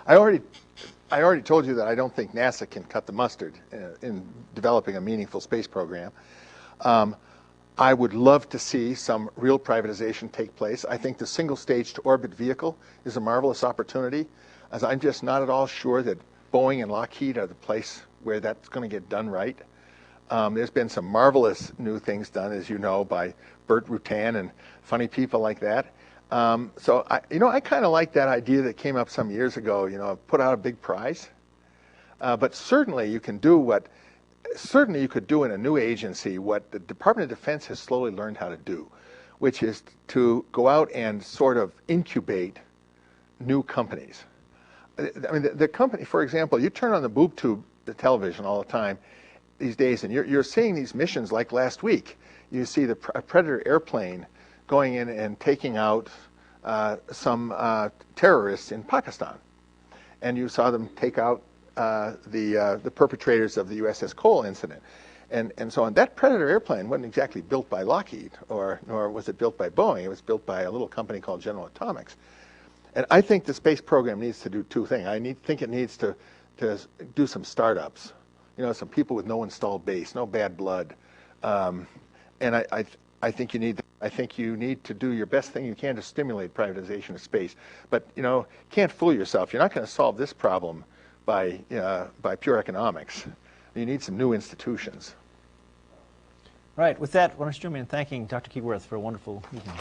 S3: I already told you that I don't think NASA can cut the mustard in developing a meaningful space program. I would love to see some real privatization take place. I think the single stage to orbit vehicle is a marvelous opportunity, as I'm just not at all sure that Boeing and Lockheed are the place where that's going to get done right. There's been some marvelous new things done, as you know, by Burt Rutan and funny people like that. So I kind of like that idea that came up some years ago, put out a big prize. But certainly you can do you could do in a new agency what the Department of Defense has slowly learned how to do, which is to go out and sort of incubate new companies. I mean, the company, for example, you turn on the boob tube, the television all the time these days, and you're seeing these missions like last week. You see a Predator airplane going in and taking out some terrorists in Pakistan. And you saw them take out the perpetrators of the USS Cole incident. And so on. That Predator airplane wasn't exactly built by Lockheed, nor was it built by Boeing. It was built by a little company called General Atomics. And I think the space program needs to do two things. I think it needs to do some startups, some people with no installed base, no bad blood. And I think you need to do your best thing you can to stimulate privatization of space. But can't fool yourself. You're not going to solve this problem by pure economics. You need some new institutions.
S2: Right. With that, why don't you join me in thanking Dr. Keyworth for a wonderful evening.